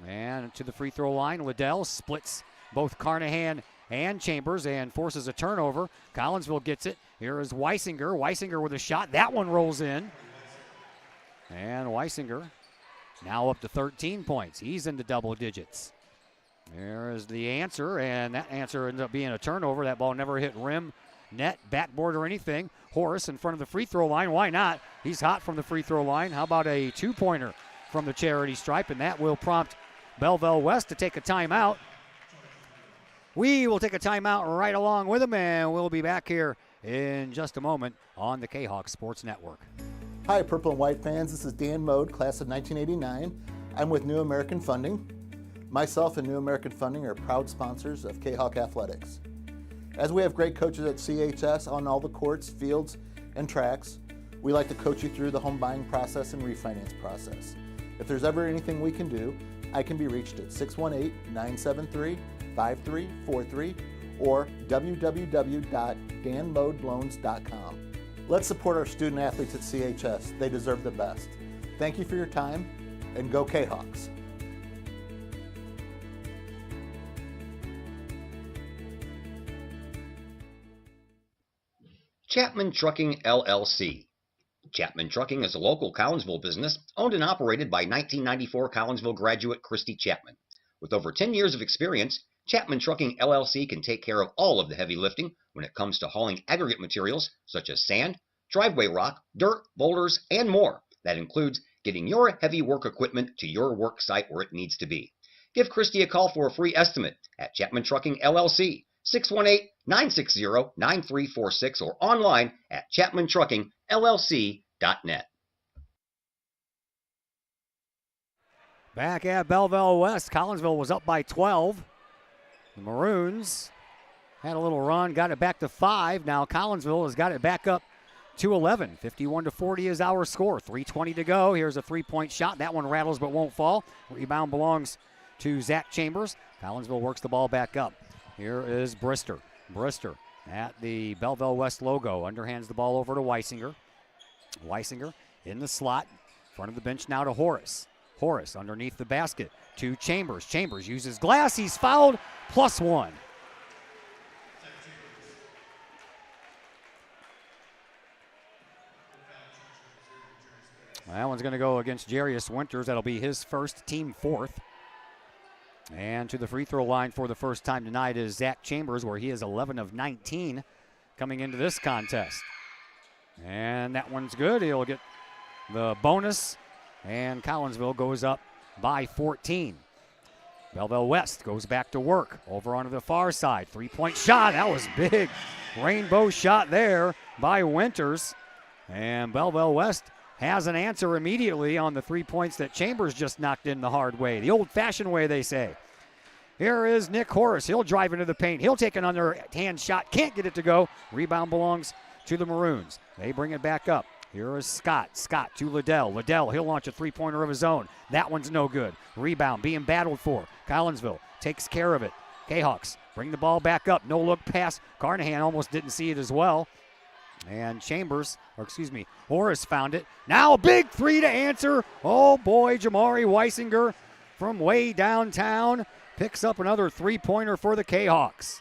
And to the free throw line, Liddell splits both Carnahan and Chambers and forces a turnover. Collinsville gets it. Here is Weisinger. Weisinger with a shot. That one rolls in. And Weisinger now up to 13 points. He's into double digits. There is the answer, and that answer ends up being a turnover. That ball never hit rim, net, backboard, or anything. Horace in front of the free throw line. Why not? He's hot from the free throw line. How about a two-pointer from the charity stripe? And that will prompt Belleville West to take a timeout. We will take a timeout right along with them, and we'll be back here in just a moment on the Kahawk Sports Network. Hi, Purple and White fans. This is Dan Mode, class of 1989. I'm with New American Funding. Myself and New American Funding are proud sponsors of Kahawk Athletics. As we have great coaches at CHS on all the courts, fields, and tracks, we like to coach you through the home buying process and refinance process. If there's ever anything we can do, I can be reached at 618-973-5343 or www.danmodeloans.com. Let's support our student athletes at CHS. They deserve the best. Thank you for your time, and go Kahawks. Chapman Trucking LLC. Chapman Trucking is a local Collinsville business owned and operated by 1994 Collinsville graduate Christy Chapman. With over 10 years of experience, Chapman Trucking LLC can take care of all of the heavy lifting when it comes to hauling aggregate materials such as sand, driveway rock, dirt, boulders, and more. That includes getting your heavy work equipment to your work site where it needs to be. Give Christy a call for a free estimate at Chapman Trucking LLC, 618-960-9346 or online at chapmantruckingllc.net. Back at Belleville West, Collinsville was up by 12. The Maroons had a little run, got it back to 5. Now Collinsville has got it back up to 11. 51-40 is our score. 3:20 to go. Here's a three-point shot. That one rattles but won't fall. Rebound belongs to Zach Chambers. Collinsville works the ball back up. Here is Brister. Brister at the Belleville West logo. Underhands the ball over to Weisinger. Weisinger in the slot. Front of the bench now to Horace. Horace underneath the basket to Chambers. Chambers uses glass. He's fouled. +1. That one's going to go against Jarius Winters. That'll be his first, team fourth. And to the free throw line for the first time tonight is Zach Chambers, where he is 11 of 19 coming into this contest. And that one's good. He'll get the bonus, and Collinsville goes up by 14. Belleville West goes back to work over onto the far side. Three-point shot. That was big. Rainbow shot there by Winters. And Belleville West has an answer immediately on the 3 points that Chambers just knocked in the hard way, the old-fashioned way, they say. Here is Nick Horace. He'll drive into the paint. He'll take an underhand shot. Can't get it to go. Rebound belongs to the Maroons. They bring it back up. Here is Scott. Scott to Liddell. Liddell, he'll launch a three-pointer of his own. That one's no good. Rebound being battled for. Collinsville takes care of it. Kahawks bring the ball back up. No look pass. Carnahan almost didn't see it as well. And Horace found it. Now a big three to answer. Oh boy, Jamari Weisinger from way downtown picks up another three-pointer for the Kahawks.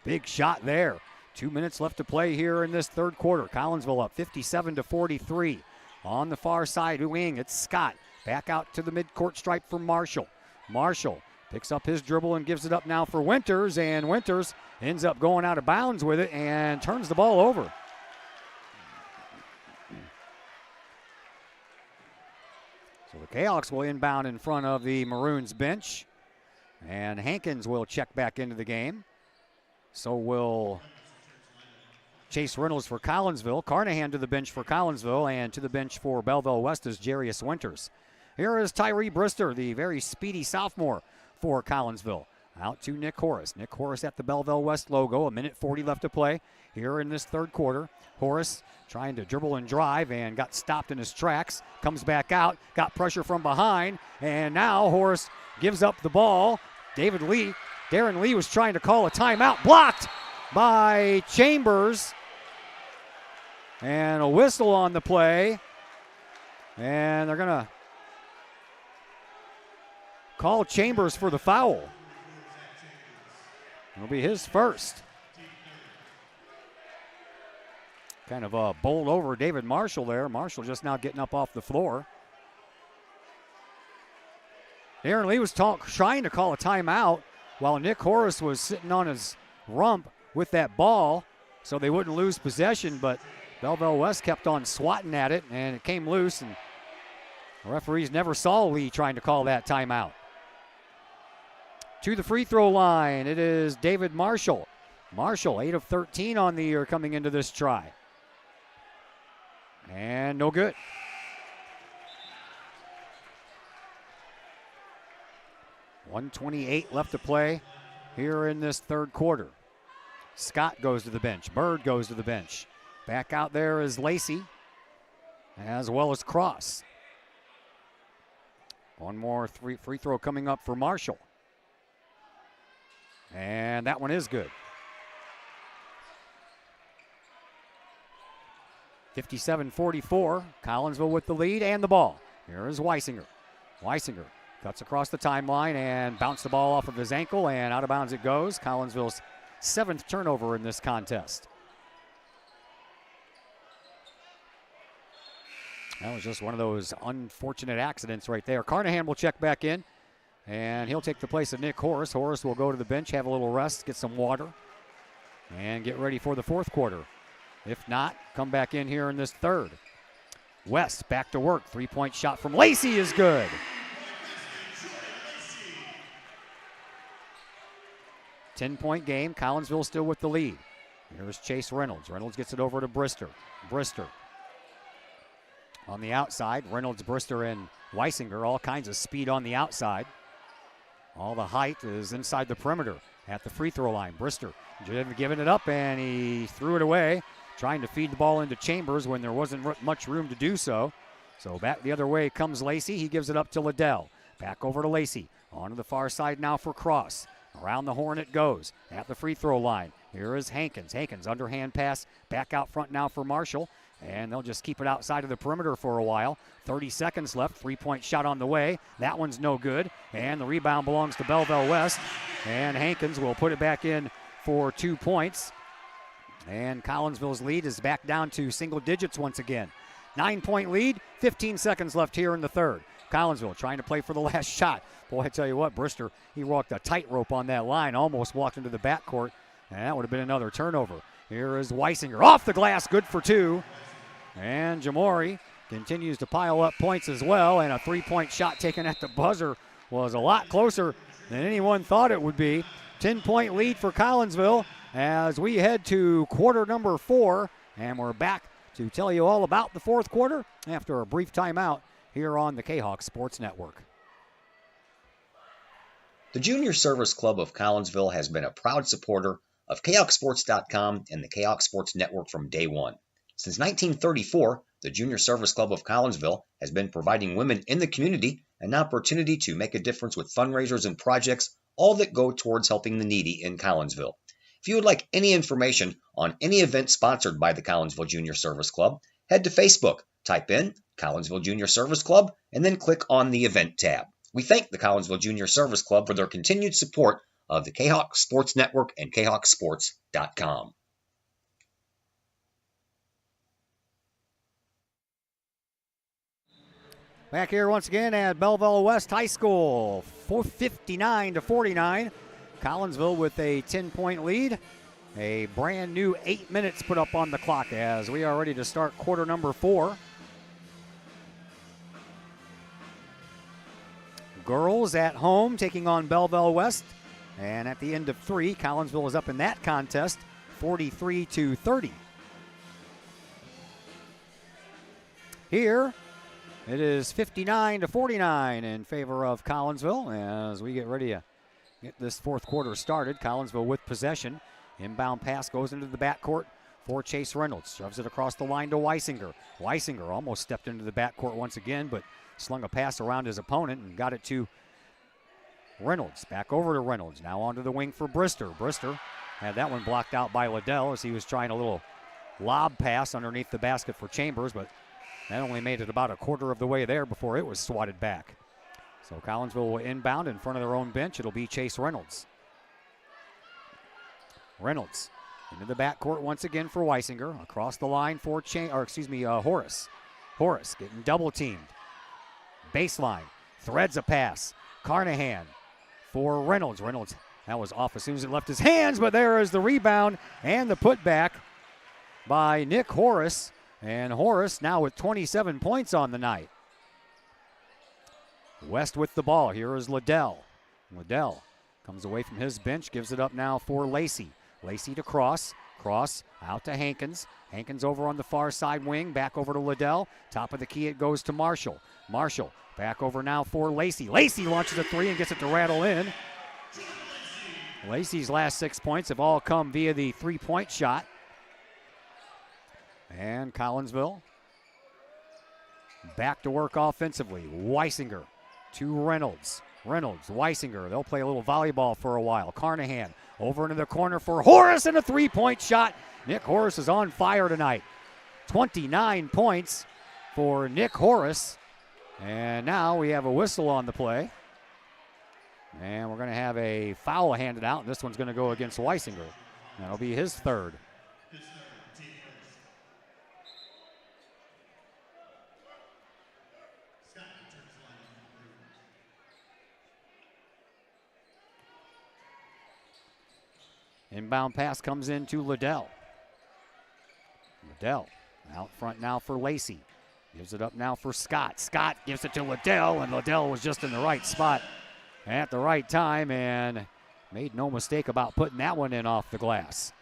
Big shot there. 2 minutes left to play here in this third quarter. Collinsville up 57-43. On the far side wing, it's Scott. Back out to the midcourt stripe for Marshall. Marshall picks up his dribble and gives it up now for Winters, and Winters ends up going out of bounds with it and turns the ball over. So the Kahawks will inbound in front of the Maroons bench, and Hankins will check back into the game. So will Chase Reynolds for Collinsville. Carnahan to the bench for Collinsville, and to the bench for Belleville West is Jarius Winters. Here is Tyree Brister, the very speedy sophomore for Collinsville. Out to Nick Horace. Nick Horace at the Belleville West logo. 1:40 left to play here in this third quarter. Horace trying to dribble and drive and got stopped in his tracks. Comes back out, got pressure from behind, and now Horace gives up the ball. Darren Lee was trying to call a timeout. Blocked by Chambers. And a whistle on the play. And they're going to call Chambers for the foul. It'll be his first. Kind of bowled over David Marshall there. Marshall just now getting up off the floor. Darren Lee was trying to call a timeout while Nick Horace was sitting on his rump with that ball so they wouldn't lose possession, but Belleville West kept on swatting at it, and it came loose, and the referees never saw Lee trying to call that timeout. To the free throw line, it is David Marshall. Marshall, 8 of 13 on the year coming into this try. And no good. .128 left to play here in this third quarter. Scott goes to the bench. Bird goes to the bench. Back out there is Lacey, as well as Cross. One more free throw coming up for Marshall. And that one is good. 57-44. Collinsville with the lead and the ball. Here is Weisinger. Weisinger cuts across the timeline and bounced the ball off of his ankle, and out of bounds it goes. Collinsville's 7th turnover in this contest. That was just one of those unfortunate accidents right there. Carnahan will check back in, and he'll take the place of Nick Horace. Horace will go to the bench, have a little rest, get some water, and get ready for the fourth quarter. If not, come back in here in this third. West back to work. 3-point shot from Lacey is good. Ten-point game. Collinsville still with the lead. Here's Chase Reynolds. Reynolds gets it over to Brister. Brister on the outside. Reynolds, Brister, and Weisinger. All kinds of speed on the outside. All the height is inside the perimeter at the free throw line. Brister giving it up, and he threw it away, trying to feed the ball into Chambers when there wasn't much room to do so. So back the other way comes Lacey. He gives it up to Liddell. Back over to Lacey. On to the far side now for Cross. Around the horn it goes at the free throw line. Here is Hankins. Hankins underhand pass back out front now for Marshall. And they'll just keep it outside of the perimeter for a while. 30 seconds left. 3-point shot on the way. That one's no good. And the rebound belongs to Belleville West. And Hankins will put it back in for 2 points. And Collinsville's lead is back down to single digits once again. 9-point lead, 15 seconds left here in the third. Collinsville trying to play for the last shot. Boy, I tell you what, Brister, he walked a tightrope on that line, almost walked into the backcourt, and that would have been another turnover. Here is Weisinger off the glass, good for 2. And Jamori continues to pile up points as well, and a 3-point shot taken at the buzzer was a lot closer than anyone thought it would be. 10-point lead for Collinsville as we head to quarter number 4, and we're back to tell you all about the fourth quarter after a brief timeout here on the Kahok Sports Network. The Junior Service Club of Collinsville has been a proud supporter of KahokSports.com and the Kahok Sports Network from day one. Since 1934, the Junior Service Club of Collinsville has been providing women in the community an opportunity to make a difference with fundraisers and projects, all that go towards helping the needy in Collinsville. If you would like any information on any event sponsored by the Collinsville Junior Service Club, head to Facebook, type in Collinsville Junior Service Club, and then click on the Event tab. We thank the Collinsville Junior Service Club for their continued support of the Kahok Sports Network and KahokSports.com. Back here once again at Belleville West High School, 59-49. Collinsville with a 10-point lead. A brand new 8 minutes put up on the clock as we are ready to start quarter number 4. Girls at home taking on Belleville West. And at the end of 3, Collinsville is up in that contest, 43-30. Here, it is 59-49 in favor of Collinsville as we get ready to get this fourth quarter started. Collinsville with possession. Inbound pass goes into the backcourt for Chase Reynolds. Shoves it across the line to Weisinger. Weisinger almost stepped into the backcourt once again, but slung a pass around his opponent and got it to Reynolds. Back over to Reynolds. Now onto the wing for Brister. Brister had that one blocked out by Liddell as he was trying a little lob pass underneath the basket for Chambers, but that only made it about a quarter of the way there before it was swatted back. So Collinsville will inbound in front of their own bench. It'll be Chase Reynolds. Reynolds into the backcourt once again for Weisinger. Across the line for Horace. Horace getting double teamed. Baseline. Threads a pass. Carnahan for Reynolds. Reynolds, that was off as soon as it left his hands, but there is the rebound and the putback by Nick Horace. And Horace now with 27 points on the night. West with the ball. Here is Liddell. Liddell comes away from his bench, gives it up now for Lacey. Lacey to Cross. Cross out to Hankins. Hankins over on the far side wing. Back over to Liddell. Top of the key it goes to Marshall. Marshall back over now for Lacey. Lacey launches a 3 and gets it to rattle in. Lacey's last 6 points have all come via the 3-point shot. And Collinsville back to work offensively. Weisinger to Reynolds. Reynolds, Weisinger, they'll play a little volleyball for a while. Carnahan over into the corner for Horace and a 3-point shot. Nick Horace is on fire tonight. 29 points for Nick Horace. And now we have a whistle on the play. And we're going to have a foul handed out. This one's going to go against Weisinger. That'll be his third. Inbound pass comes in to Liddell. Liddell out front now for Lacey. Gives it up now for Scott. Scott gives it to Liddell, and Liddell was just in the right spot at the right time and made no mistake about putting that one in off the glass.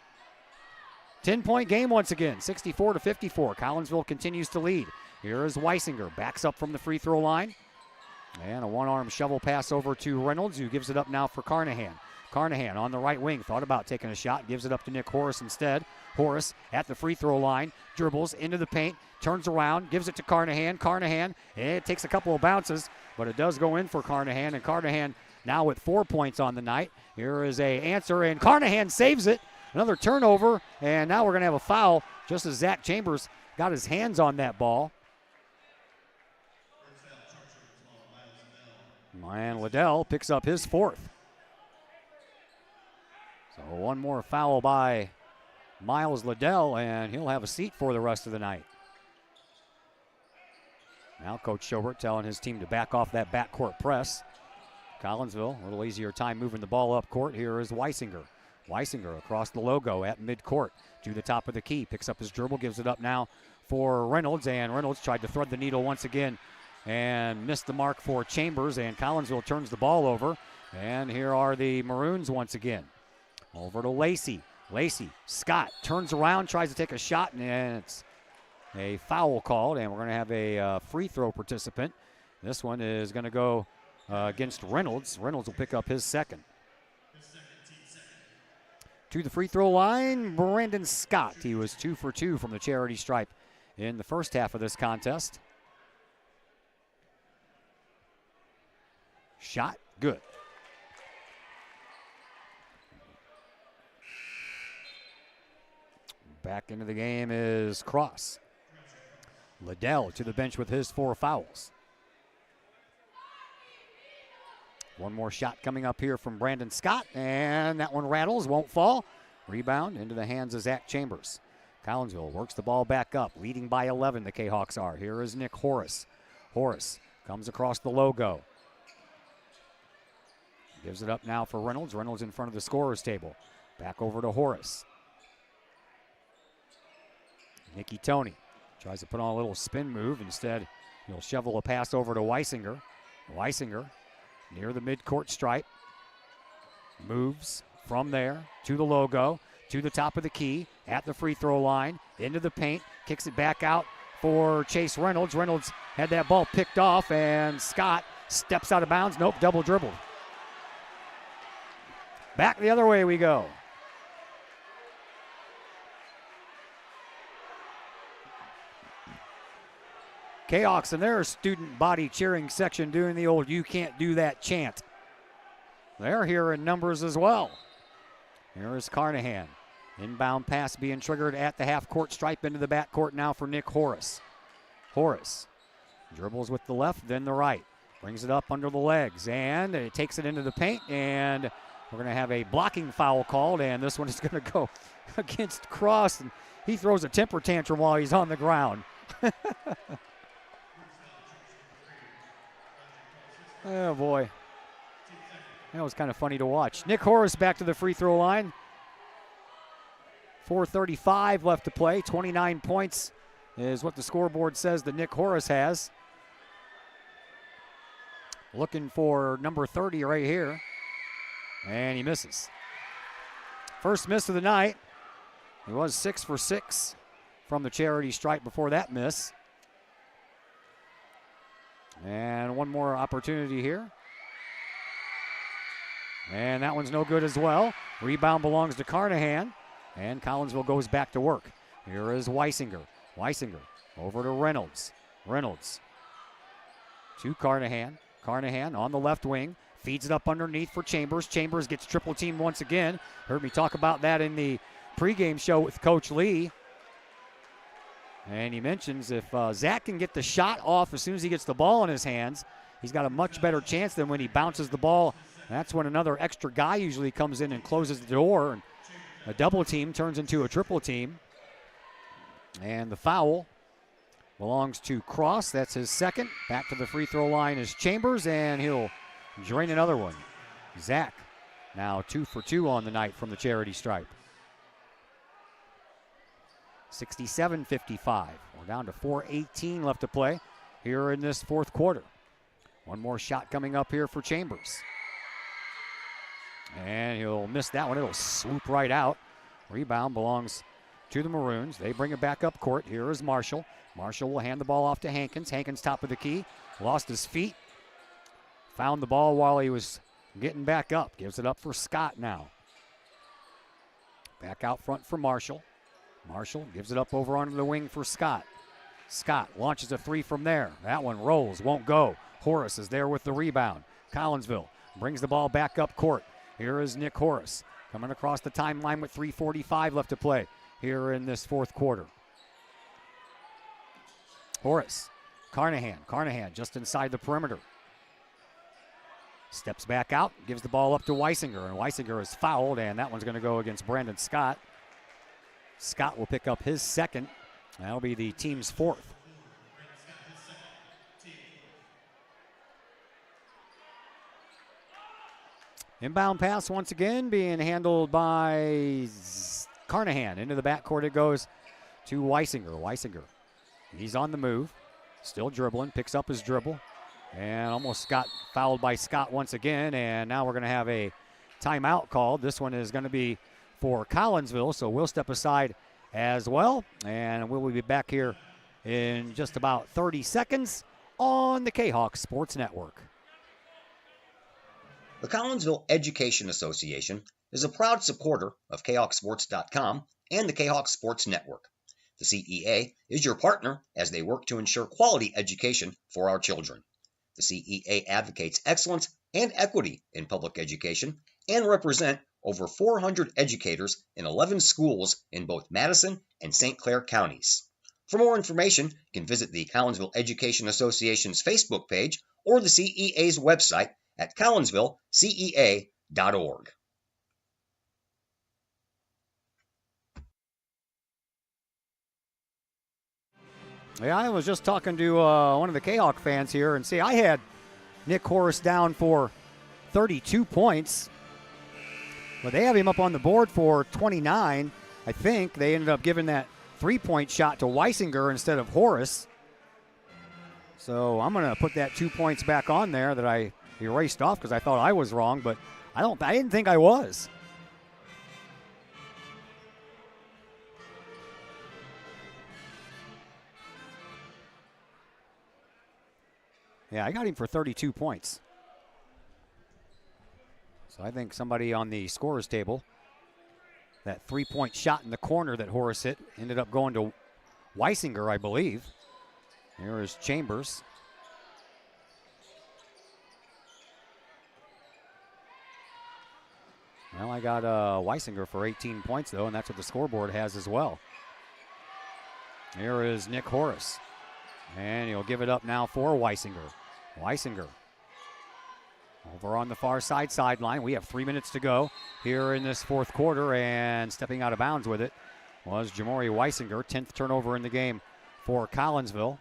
10-point game once again, 64-54. Collinsville continues to lead. Here is Weisinger, backs up from the free throw line. And a one-arm shovel pass over to Reynolds, who gives it up now for Carnahan. Carnahan on the right wing, thought about taking a shot, gives it up to Nick Horace instead. Horace at the free throw line, dribbles into the paint, turns around, gives it to Carnahan. Carnahan, it takes a couple of bounces, but it does go in for Carnahan, and Carnahan now with 4 points on the night. Here is a answer, and Carnahan saves it. Another turnover, and now we're going to have a foul just as Zach Chambers got his hands on that ball. And Liddell picks up his fourth. So one more foul by Miles Liddell, and he'll have a seat for the rest of the night. Now Coach Schobert telling his team to back off that backcourt press. Collinsville, a little easier time moving the ball up court. Here is Weisinger. Weisinger across the logo at midcourt to the top of the key. Picks up his dribble, gives it up now for Reynolds, and Reynolds tried to thread the needle once again and missed the mark for Chambers, and Collinsville turns the ball over. And here are the Maroons once again. Over to Lacey. Lacey, Scott turns around, tries to take a shot, and it's a foul called, and we're going to have a free throw participant. This one is going to go against Reynolds. Reynolds will pick up his second. To the free throw line, Brandon Scott. He was 2 for 2 from the charity stripe in the first half of this contest. Shot, good. Back into the game is Cross. Liddell to the bench with his 4 fouls. One more shot coming up here from Brandon Scott, and that one rattles, won't fall. Rebound into the hands of Zach Chambers. Collinsville works the ball back up, leading by 11, the Kahawks are. Here is Nick Horace. Horace comes across the logo. Gives it up now for Reynolds. Reynolds in front of the scorer's table. Back over to Horace. Nicky Tony tries to put on a little spin move. Instead, he'll shovel a pass over to Weisinger. Weisinger near the midcourt stripe. Moves from there to the logo, to the top of the key, at the free throw line, into the paint, kicks it back out for Chase Reynolds. Reynolds had that ball picked off, and Scott steps out of bounds. Nope, double dribbled. Back the other way we go. Kahawks and their student body cheering section doing the old "you can't do that" chant. They're here in numbers as well. Here is Carnahan. Inbound pass being triggered at the half-court stripe into the backcourt now for Nick Horace. Horace dribbles with the left, then the right. Brings it up under the legs, and it takes it into the paint, and we're going to have a blocking foul called, and this one is going to go against Cross, and he throws a temper tantrum while he's on the ground. Oh, boy. That was kind of funny to watch. Nick Horace back to the free throw line. 4:35 left to play. 29 points is what the scoreboard says that Nick Horace has. Looking for number 30 right here. And he misses. First miss of the night. He was 6 for 6 from the charity stripe before that miss. And one more opportunity here. And that one's no good as well. Rebound belongs to Carnahan. And Collinsville goes back to work. Here is Weisinger. Weisinger over to Reynolds. Reynolds to Carnahan. Carnahan on the left wing. Feeds it up underneath for Chambers. Chambers gets triple teamed once again. Heard me talk about that in the pregame show with Coach Lee. And he mentions if Zach can get the shot off as soon as he gets the ball in his hands, he's got a much better chance than when he bounces the ball. That's when another extra guy usually comes in and closes the door. And a double team turns into a triple team. And the foul belongs to Cross. That's his second. Back to the free throw line is Chambers, and he'll drain another one. Zach now 2 for 2 on the night from the charity stripe. 67-55. We're down to 4:18 left to play here in this fourth quarter. One more shot coming up here for Chambers. And he'll miss that one. It'll swoop right out. Rebound belongs to the Maroons. They bring it back up court. Here is Marshall. Marshall will hand the ball off to Hankins. Hankins top of the key. Lost his feet. Found the ball while he was getting back up. Gives it up for Scott now. Back out front for Marshall. Marshall gives it up over onto the wing for Scott. Scott launches a three from there. That one rolls, won't go. Horace is there with the rebound. Collinsville brings the ball back up court. Here is Nick Horace coming across the timeline with 3:45 left to play here in this fourth quarter. Horace, Carnahan just inside the perimeter. Steps back out, gives the ball up to Weisinger, and Weisinger is fouled, and that one's going to go against Brandon Scott. Scott will pick up his second. That'll be the team's fourth. Inbound pass once again being handled by Carnahan. Into the backcourt it goes to Weisinger. Weisinger, he's on the move, still dribbling, picks up his dribble, and almost got fouled by Scott once again, and now we're going to have a timeout called. This one is going to be for Collinsville, so we'll step aside as well, and we will be back here in just about 30 seconds on the Kahok Sports Network. The Collinsville Education Association is a proud supporter of KahokSports.com and the Kahok Sports Network. The CEA is your partner as they work to ensure quality education for our children. The CEA advocates excellence and equity in public education and represent over 400 educators in 11 schools in both Madison and St. Clair counties. For more information, you can visit the Collinsville Education Association's Facebook page or the CEA's website at collinsvillecea.org. Yeah, I was just talking to one of the Kahok fans here, and see, I had Nick Horace down for 32 points, but they have him up on the board for 29. I think they ended up giving that three-point shot to Weisinger instead of Horace. So I'm going to put that 2 points back on there that I erased off because I thought I was wrong, but I didn't think I was. Yeah, I got him for 32 points. So I think somebody on the scorer's table, that three-point shot in the corner that Horace hit ended up going to Weisinger, I believe. Here is Chambers. Well, I got Weisinger for 18 points, though, and that's what the scoreboard has as well. Here is Nick Horace. And he'll give it up now for Weisinger. Weisinger over on the far sideline. We have 3 minutes to go here in this fourth quarter, and stepping out of bounds with it was Jamori Weisinger, 10th turnover in the game for Collinsville.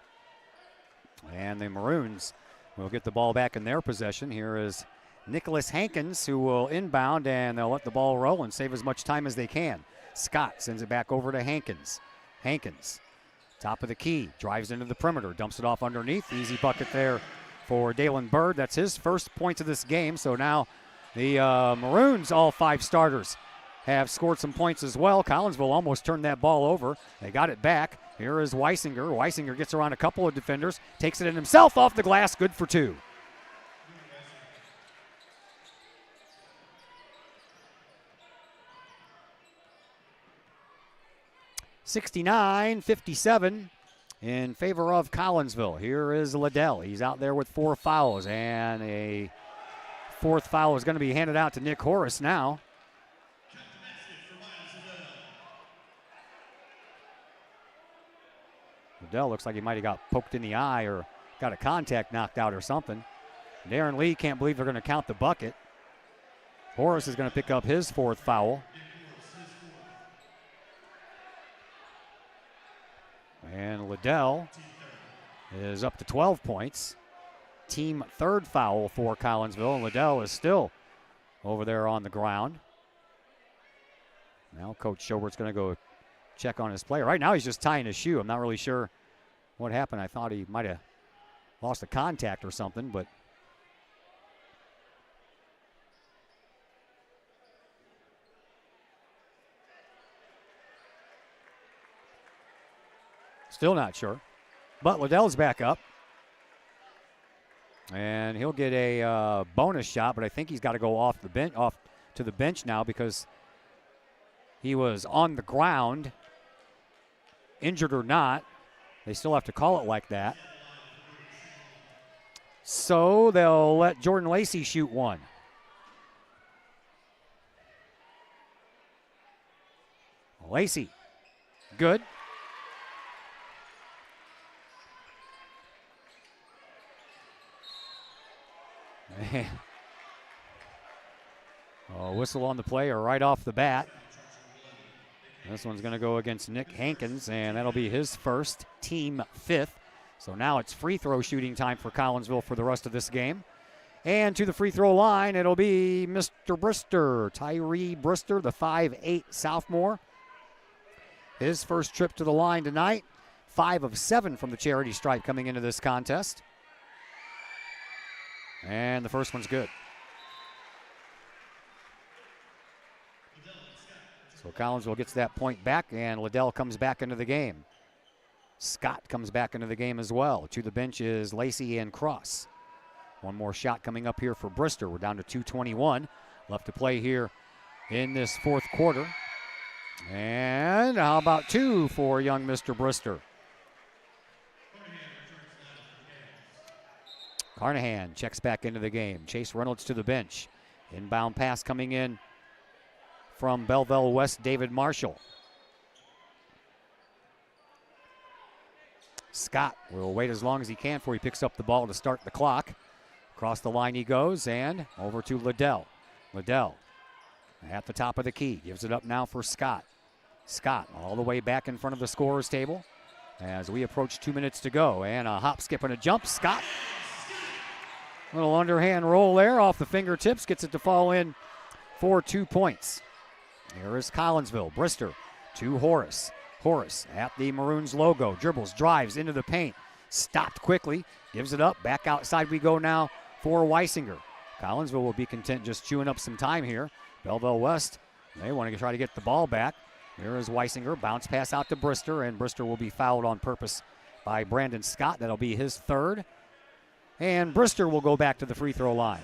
And the Maroons will get the ball back in their possession. Here is Nicholas Hankins, who will inbound, and they'll let the ball roll and save as much time as they can. Scott sends it back over to Hankins. Hankins, top of the key, drives into the perimeter, dumps it off underneath. Easy bucket there for Dalen Bird. That's his first points of this game. So now the Maroons, all five starters, have scored some points as well. Collinsville almost turned that ball over. They got it back. Here is Weisinger. Weisinger gets around a couple of defenders, takes it in himself off the glass, good for two. (69-57) in favor of Collinsville. Here is Liddell. He's out there with 4 fouls, and a fourth foul is going to be handed out to Nick Horace now. Liddell looks like he might have got poked in the eye or got a contact knocked out or something. Darren Lee can't believe they're going to count the bucket. Horace is going to pick up his 4th foul. And Liddell is up to 12 points. Team 3rd foul for Collinsville, and Liddell is still over there on the ground. Now Coach Schobert's going to go check on his player. Right now he's just tying his shoe. I'm not really sure what happened. I thought he might have lost a contact or something, but still not sure. But Liddell's back up. And he'll get a bonus shot, but I think he's got to go off to the bench now because he was on the ground, injured or not. They still have to call it like that. So they'll let Jordan Lacey shoot one. Lacey, good. Whistle on the play or right off the bat. This one's going to go against Nick Hankins, and that'll be his first, team 5th. So now it's free throw shooting time for Collinsville for the rest of this game. And to the free throw line, it'll be Mr. Brister, Tyree Brister, the 5'8 sophomore. His first trip to the line tonight, 5 of 7 from the charity stripe coming into this contest. And the first one's good. So Collinsville gets that point back, and Liddell comes back into the game. Scott comes back into the game as well. To the bench is Lacey and Cross. One more shot coming up here for Brister. We're down to 2:21 left to play here in this fourth quarter. And how about 2 for young Mr. Brister? Carnahan checks back into the game. Chase Reynolds to the bench. Inbound pass coming in from Belleville West, David Marshall. Scott will wait as long as he can before he picks up the ball to start the clock. Across the line he goes, and over to Liddell. Liddell at the top of the key. Gives it up now for Scott. Scott all the way back in front of the scorer's table as we approach 2 minutes to go. And a hop, skip, and a jump. Scott, little underhand roll there off the fingertips. Gets it to fall in for 2 points. Here is Collinsville. Brister to Horace. Horace at the Maroons logo. Dribbles, drives into the paint. Stopped quickly. Gives it up. Back outside we go now for Weisinger. Collinsville will be content just chewing up some time here. Belleville West, they want to try to get the ball back. There is Weisinger. Bounce pass out to Brister, and Brister will be fouled on purpose by Brandon Scott. That'll be his third. And Brister will go back to the free throw line.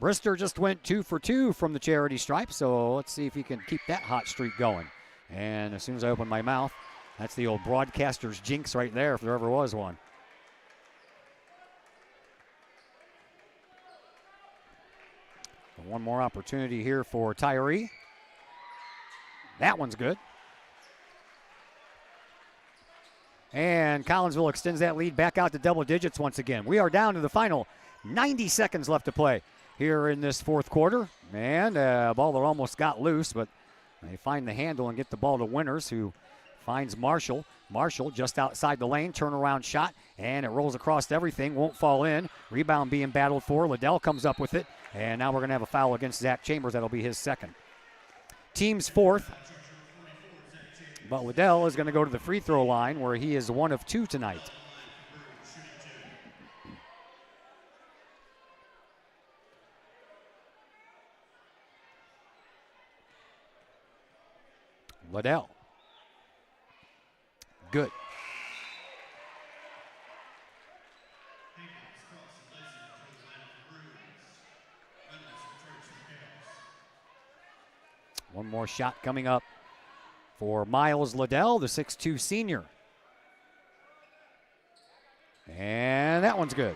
Brister just went 2 for 2 from the charity stripe, so let's see if he can keep that hot streak going. And as soon as I open my mouth, that's the old broadcaster's jinx right there, if there ever was one. One more opportunity here for Tyree. That one's good. And Collinsville extends that lead back out to double digits once again. We are down to the final 90 seconds left to play here in this fourth quarter. And a ball that almost got loose, but they find the handle and get the ball to Winters, who finds Marshall. Marshall just outside the lane, turnaround shot, and it rolls across everything, won't fall in. Rebound being battled for. Liddell comes up with it, and now we're going to have a foul against Zach Chambers. That'll be his second. Team's fourth, but Liddell is going to go to the free throw line, where he is 1 of 2 tonight. Liddell. Good. One more shot coming up for Miles Liddell, the 6'2 senior. And that one's good.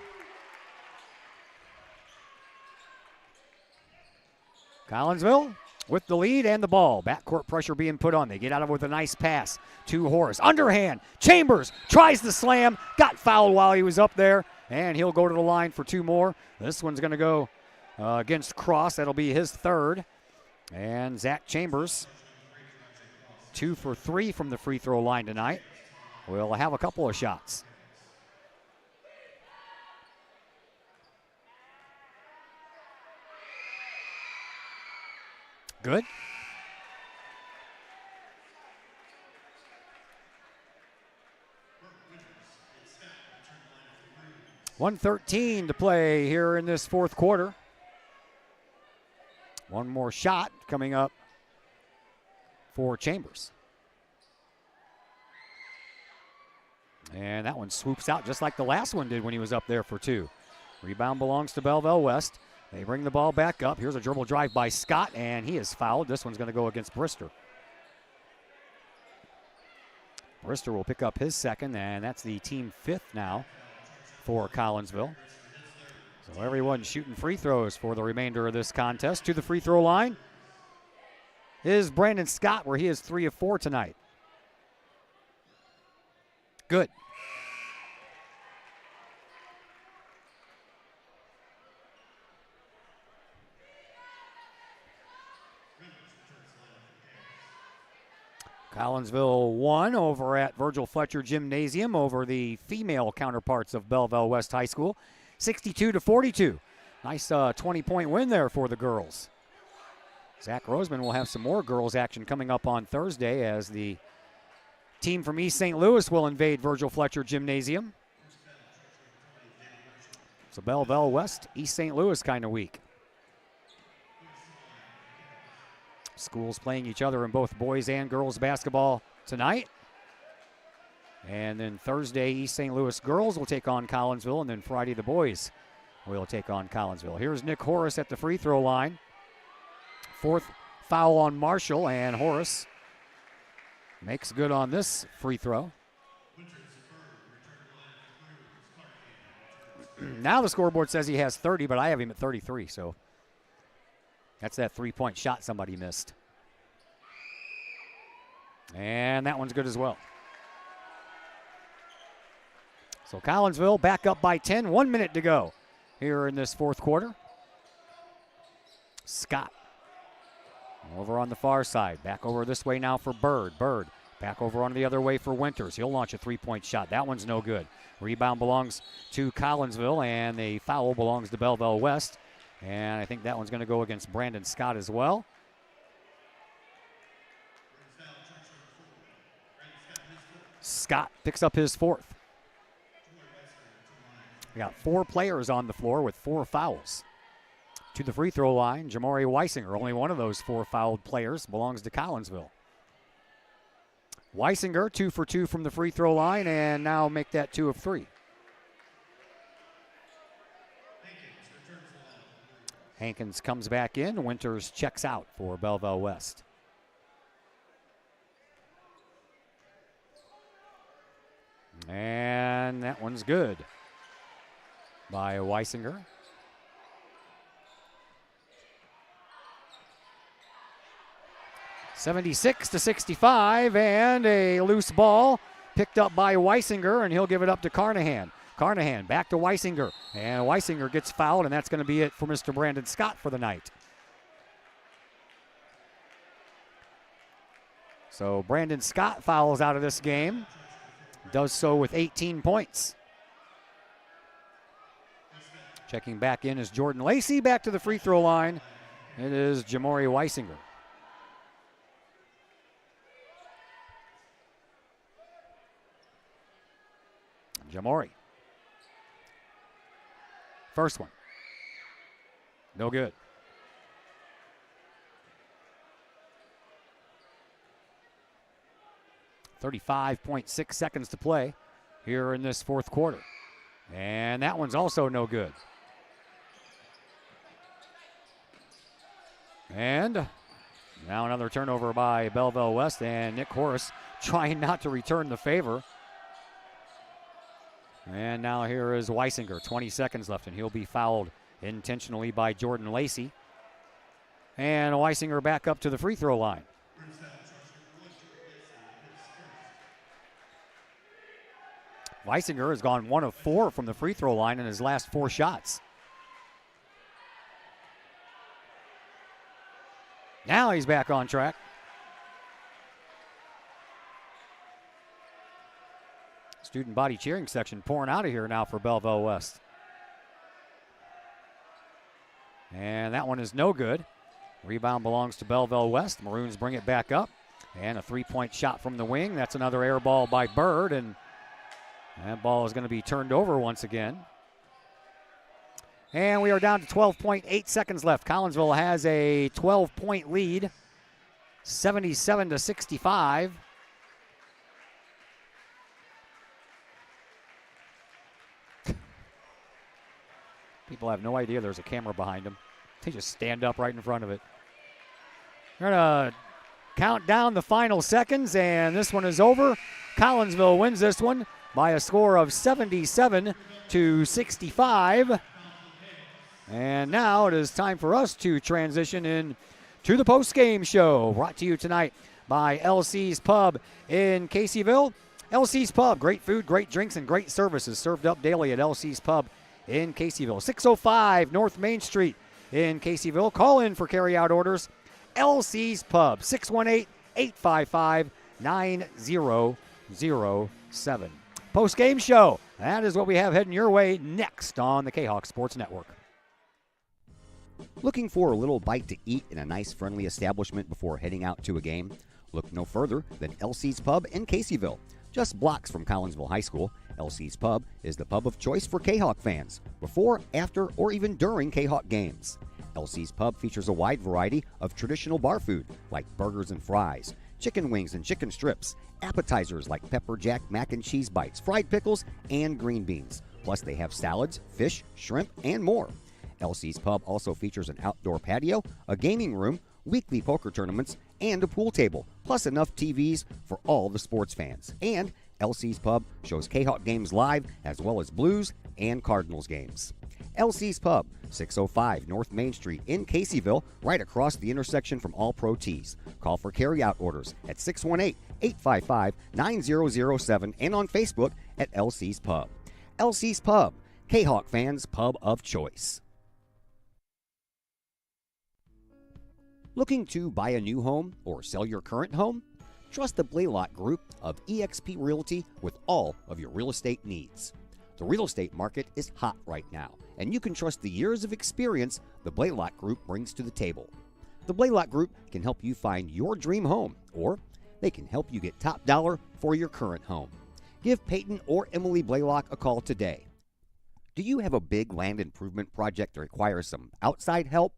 Collinsville with the lead and the ball. Backcourt pressure being put on. They get out of it with a nice pass to Horace. Underhand. Chambers tries the slam. Got fouled while he was up there. And he'll go to the line for 2 more. This one's going to go against Cross. That'll be his third. And Zach Chambers, 2 for 3 from the free throw line tonight. We'll have a couple of shots. Good. .113 to play here in this fourth quarter. One more shot coming up for Chambers. And that one swoops out just like the last one did when he was up there for 2. Rebound belongs to Belleville West. They bring the ball back up. Here's a dribble drive by Scott, and he is fouled. This one's going to go against Brister. Brister will pick up his second, and that's the team 5th now for Collinsville. So everyone shooting free throws for the remainder of this contest. To the free throw line is Brandon Scott, where he is 3 of 4 tonight. Good. Collinsville won over at Virgil Fletcher Gymnasium over the female counterparts of Belleville West High School, 62-42. Nice 20-point win there for the girls. Zach Roseman will have some more girls action coming up on Thursday as the team from East St. Louis will invade Virgil Fletcher Gymnasium. So Belleville West, East St. Louis kind of week. Schools playing each other in both boys and girls basketball tonight. And then Thursday, East St. Louis girls will take on Collinsville, and then Friday the boys will take on Collinsville. Here's Nick Horace at the free throw line. Fourth foul on Marshall, and Horace makes good on this free throw. Now the scoreboard says he has 30, but I have him at 33, so that's that three-point shot somebody missed. And that one's good as well. So Collinsville back up by 10, 1 minute to go here in this fourth quarter. Scott over on the far side. Back over this way now for Bird. Bird back over on the other way for Winters. He'll launch a three-point shot. That one's no good. Rebound belongs to Collinsville, and the foul belongs to Belleville West. And I think that one's going to go against Brandon Scott as well. Scott picks up his fourth. We got 4 players on the floor with 4 fouls. To the free throw line, Jamari Weisinger, only one of those 4 fouled players, belongs to Collinsville. Weisinger, 2 for 2 from the free throw line, and now make that 2 of 3. Hankins comes back in. Winters checks out for Belleville West. And that one's good by Weisinger. (76-65), and a loose ball picked up by Weisinger, and he'll give it up to Carnahan. Carnahan back to Weisinger, and Weisinger gets fouled, and that's going to be it for Mr. Brandon Scott for the night. So Brandon Scott fouls out of this game, does so with 18 points. Checking back in is Jordan Lacey. Back to the free throw line, it is Jamari Weisinger. Jamori. First one. No good. .6 seconds to play here in this fourth quarter. And that one's also no good. And now another turnover by Belleville West, and Nick Horace trying not to return the favor. And now here is Weisinger, 20 seconds left, and he'll be fouled intentionally by Jordan Lacey. And Weisinger back up to the free throw line. Weisinger has gone 1 of 4 from the free throw line in his last 4 shots. Now he's back on track. Student body cheering section pouring out of here now for Belleville West. And that one is no good. Rebound belongs to Belleville West. Maroons bring it back up. And a 3-point shot from the wing. That's another air ball by Bird, and that ball is going to be turned over once again. And we are down to 12.8 seconds left. Collinsville has a 12-point lead, 77-65. People have no idea there's a camera behind them. They just stand up right in front of it. We're going to count down the final seconds, and this one is over. Collinsville wins this one by a score of 77-65. And now it is time for us to transition in to the post-game show, brought to you tonight by LC's Pub in Caseyville. LC's Pub, great food, great drinks, and great services served up daily at LC's Pub in Caseyville. 605 North Main Street in Caseyville. Call in for carry-out orders. LC's Pub, 618-855-9999. 9007. Post-game show. That is what we have heading your way next on the Kahok Sports Network. Looking for a little bite to eat in a nice, friendly establishment before heading out to a game? Look no further than LC's Pub in Caseyville. Just blocks from Collinsville High School, LC's Pub is the pub of choice for Kahok fans, before, after, or even during Kahok games. LC's Pub features a wide variety of traditional bar food, like burgers and fries, chicken wings and chicken strips, appetizers like pepper jack mac and cheese bites, fried pickles, and green beans. Plus, they have salads, fish, shrimp, and more. LC's Pub also features an outdoor patio, a gaming room, weekly poker tournaments, and a pool table, plus enough TVs for all the sports fans. And LC's Pub shows Kahok games live, as well as Blues and Cardinals games. LC's Pub, 605 North Main Street in Caseyville, right across the intersection from All Pro Tees. Call for carryout orders at 618-855-9007 and on Facebook at LC's Pub. LC's Pub, Kahok fans' pub of choice. Looking to buy a new home or sell your current home? Trust the Blaylock Group of eXp Realty with all of your real estate needs. The real estate market is hot right now, and you can trust the years of experience the Blaylock Group brings to the table. The Blaylock Group can help you find your dream home, or they can help you get top dollar for your current home. Give Peyton or Emily Blaylock a call today. Do you have a big land improvement project that requires some outside help?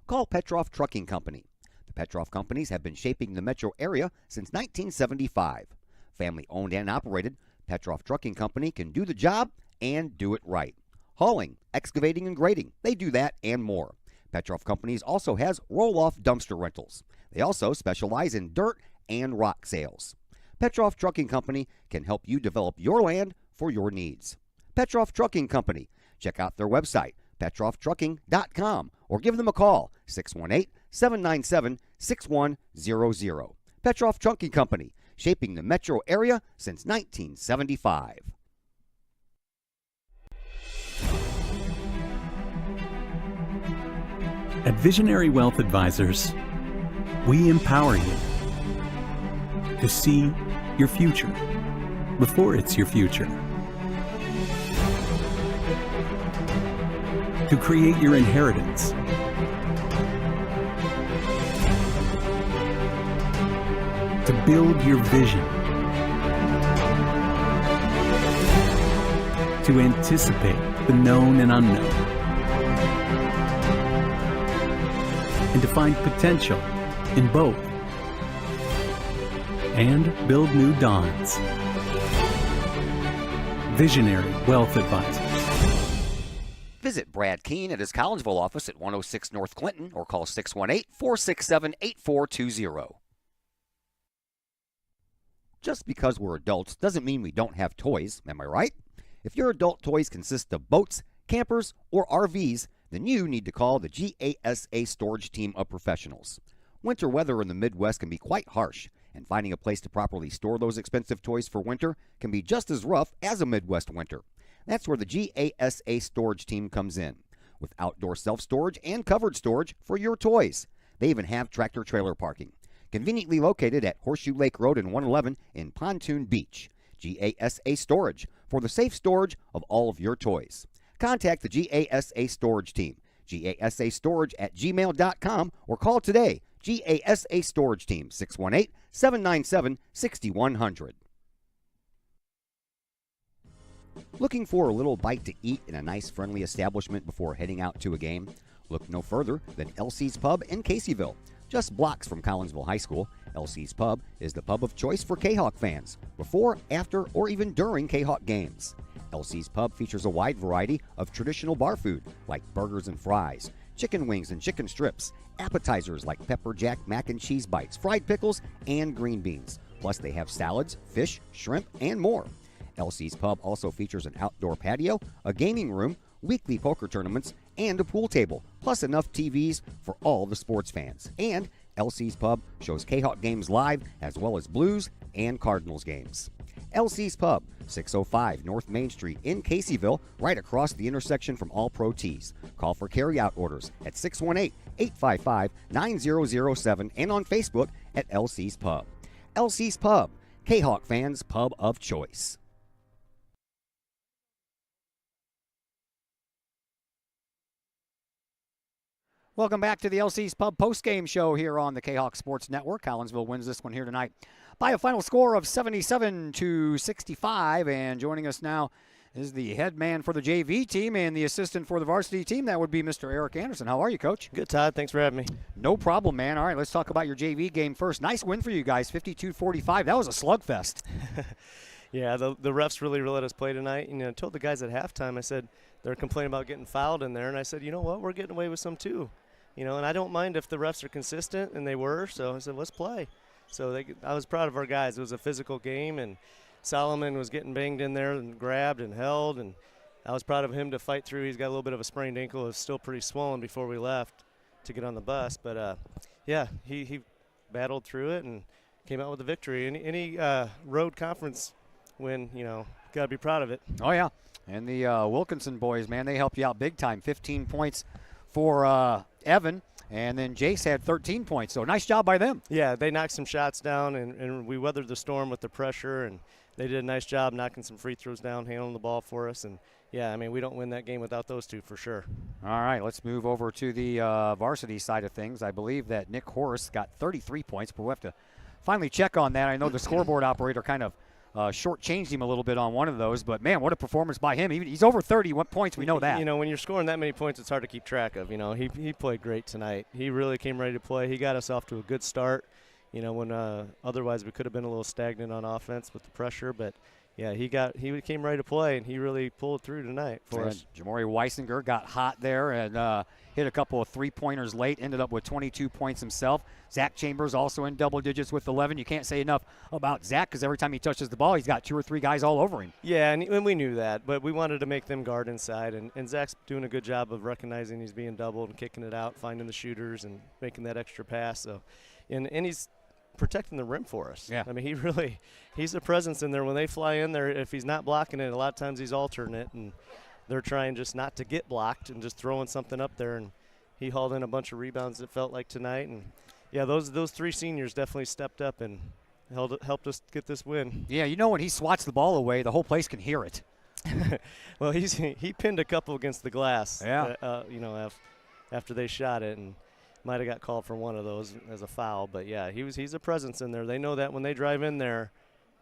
Call Petroff Trucking Company. The Petroff Companies have been shaping the metro area since 1975. Family owned and operated, Petroff Trucking Company can do the job and do it right. Hauling, excavating, and grading, they do that and more. Petroff Companies also has roll-off dumpster rentals. They also specialize in dirt and rock sales. Petroff Trucking Company can help you develop your land for your needs. Petroff Trucking Company. Check out their website, petrofftrucking.com, or give them a call, 618-797-6100. Petroff Trucking Company, shaping the metro area since 1975. At Visionary Wealth Advisors, we empower you to see your future before it's your future, to create your inheritance, to build your vision, to anticipate the known and unknown, and to find potential in both, and build new dawns. Visionary Wealth Advisors. Visit Brad Keene at his Collinsville office at 106 North Clinton or call 618-467-8420. Just because we're adults doesn't mean we don't have toys, am I right? If your adult toys consist of boats, campers, or RVs, then you need to call the GASA storage team of professionals. Winter weather in the Midwest can be quite harsh, and finding a place to properly store those expensive toys for winter can be just as rough as a Midwest winter. That's where the GASA storage team comes in, with outdoor self-storage and covered storage for your toys. They even have tractor-trailer parking. Conveniently located at Horseshoe Lake Road and 111 in Pontoon Beach. GASA Storage, for the safe storage of all of your toys. Contact the GASA Storage Team, gasastorage@gmail.com, or call today, GASA Storage Team, 618-797-6100. Looking for a little bite to eat in a nice, friendly establishment before heading out to a game? Look no further than LC's Pub in Caseyville. Just blocks from Collinsville High School, LC's Pub is the pub of choice for Kahok fans, before, after, or even during Kahok games. LC's Pub features a wide variety of traditional bar food, like burgers and fries, chicken wings and chicken strips, appetizers like pepper jack mac and cheese bites, fried pickles, and green beans. Plus, they have salads, fish, shrimp, and more. LC's Pub also features an outdoor patio, a gaming room, weekly poker tournaments, and a pool table, plus enough TVs for all the sports fans. And LC's Pub shows Kahok games live, as well as Blues and Cardinals games. LC's Pub, 605 North Main Street in Caseyville, right across the intersection from All Pro Tees. Call for carryout orders at 618-855-9007 and on Facebook at LC's Pub. LC's Pub, Kahok fans' pub of choice. Welcome back to the LC's Pub postgame show here on the Kahok Sports Network. Collinsville wins this one here tonight by a final score of 77-65. And joining us now is the head man for the JV team and the assistant for the varsity team. That would be Mr. Eric Anderson. How are you, Coach? Good, Todd. Thanks for having me. No problem, man. All right, let's talk about your JV game first. Nice win for you guys, 52-45. That was a slugfest. Yeah, the refs really let us play tonight. You know, I told the guys at halftime, I said, they're complaining about getting fouled in there. And I said, you know what, we're getting away with some too. You know, and I don't mind if the refs are consistent, and they were. So I said, let's play. So I was proud of our guys. It was a physical game, and Solomon was getting banged in there and grabbed and held, and I was proud of him to fight through. He's got a little bit of a sprained ankle. It was still pretty swollen before we left to get on the bus. But, yeah, he battled through it and came out with a victory. Any road conference win, you know, got to be proud of it. Oh, yeah. And the Wilkinson boys, man, they helped you out big time. 15 points for Evan, and then Jace had 13 points. So nice job by them. Yeah, they knocked some shots down, and we weathered the storm with the pressure, and they did a nice job knocking some free throws down, handling the ball for us. And, yeah, I mean, we don't win that game without those two for sure. All right, let's move over to the varsity side of things. I believe that Nick Horace got 33 points, but we'll have to finally check on that. I know the scoreboard operator kind of shortchanged him a little bit on one of those, but man, what a performance by him. He's over 30 points, we know that. You know, when you're scoring that many points, it's hard to keep track of. You know, he played great tonight. He really came ready to play. He got us off to a good start, you know, when otherwise we could have been a little stagnant on offense with the pressure, but yeah, he came ready to play, and he really pulled through tonight for us. Jamori Weisinger got hot there and hit a couple of three-pointers late, ended up with 22 points himself. Zach Chambers also in double digits with 11. You can't say enough about Zach because every time he touches the ball, he's got 2 or 3 guys all over him. Yeah, and we knew that, but we wanted to make them guard inside, and Zach's doing a good job of recognizing he's being doubled and kicking it out, finding the shooters and making that extra pass. So, and he's protecting the rim for us. Yeah. I mean, he's a presence in there. When they fly in there, if he's not blocking it, a lot of times he's altering it, and they're trying just not to get blocked and just throwing something up there. And he hauled in a bunch of rebounds, it felt like, tonight. And, yeah, those 3 seniors definitely stepped up and helped us get this win. Yeah, you know when he swats the ball away, the whole place can hear it. Well, he pinned a couple against the glass, yeah. You know, after they shot it, and might have got called for one of those as a foul. But, yeah, he's a presence in there. They know that when they drive in there,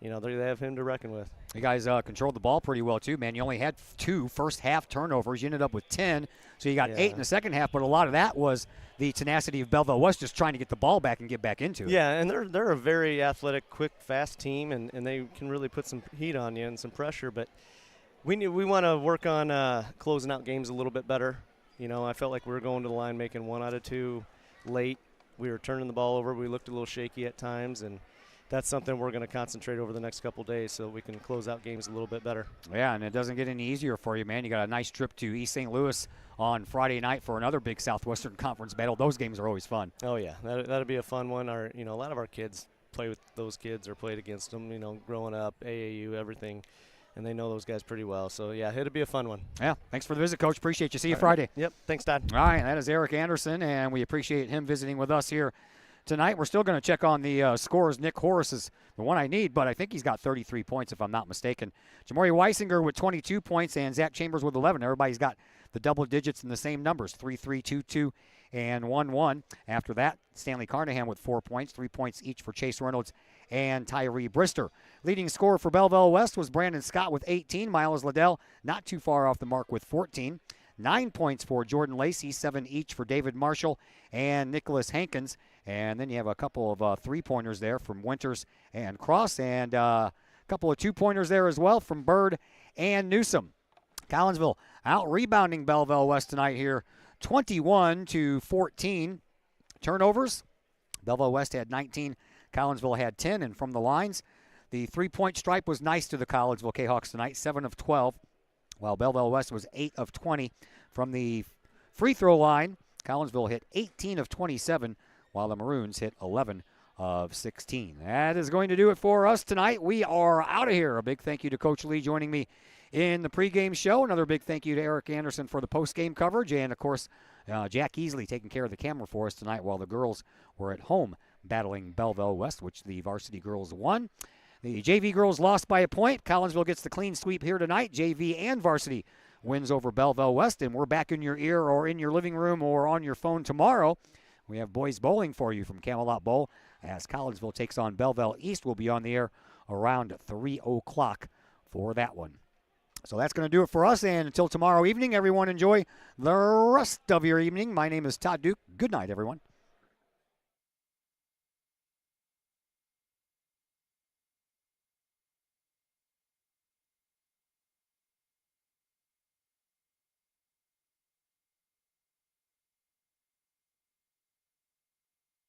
you know, they have him to reckon with. You guys controlled the ball pretty well, too, man. You only had 2 first-half turnovers. You ended up with 10, so you got 8 in the second half. But a lot of that was the tenacity of Belleville West just trying to get the ball back and get back into it. Yeah, and they're a very athletic, quick, fast team, and they can really put some heat on you and some pressure. But we want to work on closing out games a little bit better. You know, I felt like we were going to the line making 1 out of 2 late. We were turning the ball over. We looked a little shaky at times, and that's something we're going to concentrate over the next couple days so we can close out games a little bit better. Yeah, and it doesn't get any easier for you, man. You got a nice trip to East St. Louis on Friday night for another big Southwestern Conference battle. Those games are always fun. Oh, yeah. That'll be a fun one. A lot of our kids play with those kids or played against them, you know, growing up, AAU, everything. And they know those guys pretty well. So, yeah, it'll be a fun one. Yeah, thanks for the visit, Coach. Appreciate you. See you Friday. Yep, thanks, Todd. All right, that is Eric Anderson, and we appreciate him visiting with us here tonight. We're still going to check on the scores. Nick Horace is the one I need, but I think he's got 33 points if I'm not mistaken. Jamori Weisinger with 22 points and Zach Chambers with 11. Everybody's got the double digits and the same numbers, 3-3, 2-2, and 1-1. After that, Stanley Carnahan with 4 points, 3 points each for Chase Reynolds and Tyree Brister. Leading scorer for Belleville West was Brandon Scott with 18. Miles Liddell not too far off the mark with 14. 9 points for Jordan Lacey, 7 each for David Marshall and Nicholas Hankins. And then you have a couple of three-pointers there from Winters and Cross, and a couple of two-pointers there as well from Bird and Newsom. Collinsville out-rebounding Belleville West tonight here, 21-14. Turnovers, Belleville West had 19, Collinsville had 10, and from the lines, the three-point stripe was nice to the Collinsville Kahawks tonight, 7 of 12, while Belleville West was 8 of 20. From the free throw line, Collinsville hit 18 of 27, while the Maroons hit 11 of 16. That is going to do it for us tonight. We are out of here. A big thank you to Coach Lee joining me in the pregame show. Another big thank you to Eric Anderson for the postgame coverage. And, of course, Jack Easley taking care of the camera for us tonight while the girls were at home battling Belleville West, which the varsity girls won. The JV girls lost by a point. Collinsville gets the clean sweep here tonight. JV and varsity wins over Belleville West, and we're back in your ear or in your living room or on your phone tomorrow. We have boys bowling for you from Camelot Bowl as Collinsville takes on Belleville East. We'll be on the air around 3 o'clock for that one. So that's going to do it for us, and until tomorrow evening, everyone enjoy the rest of your evening. My name is Todd Duke. Good night, everyone.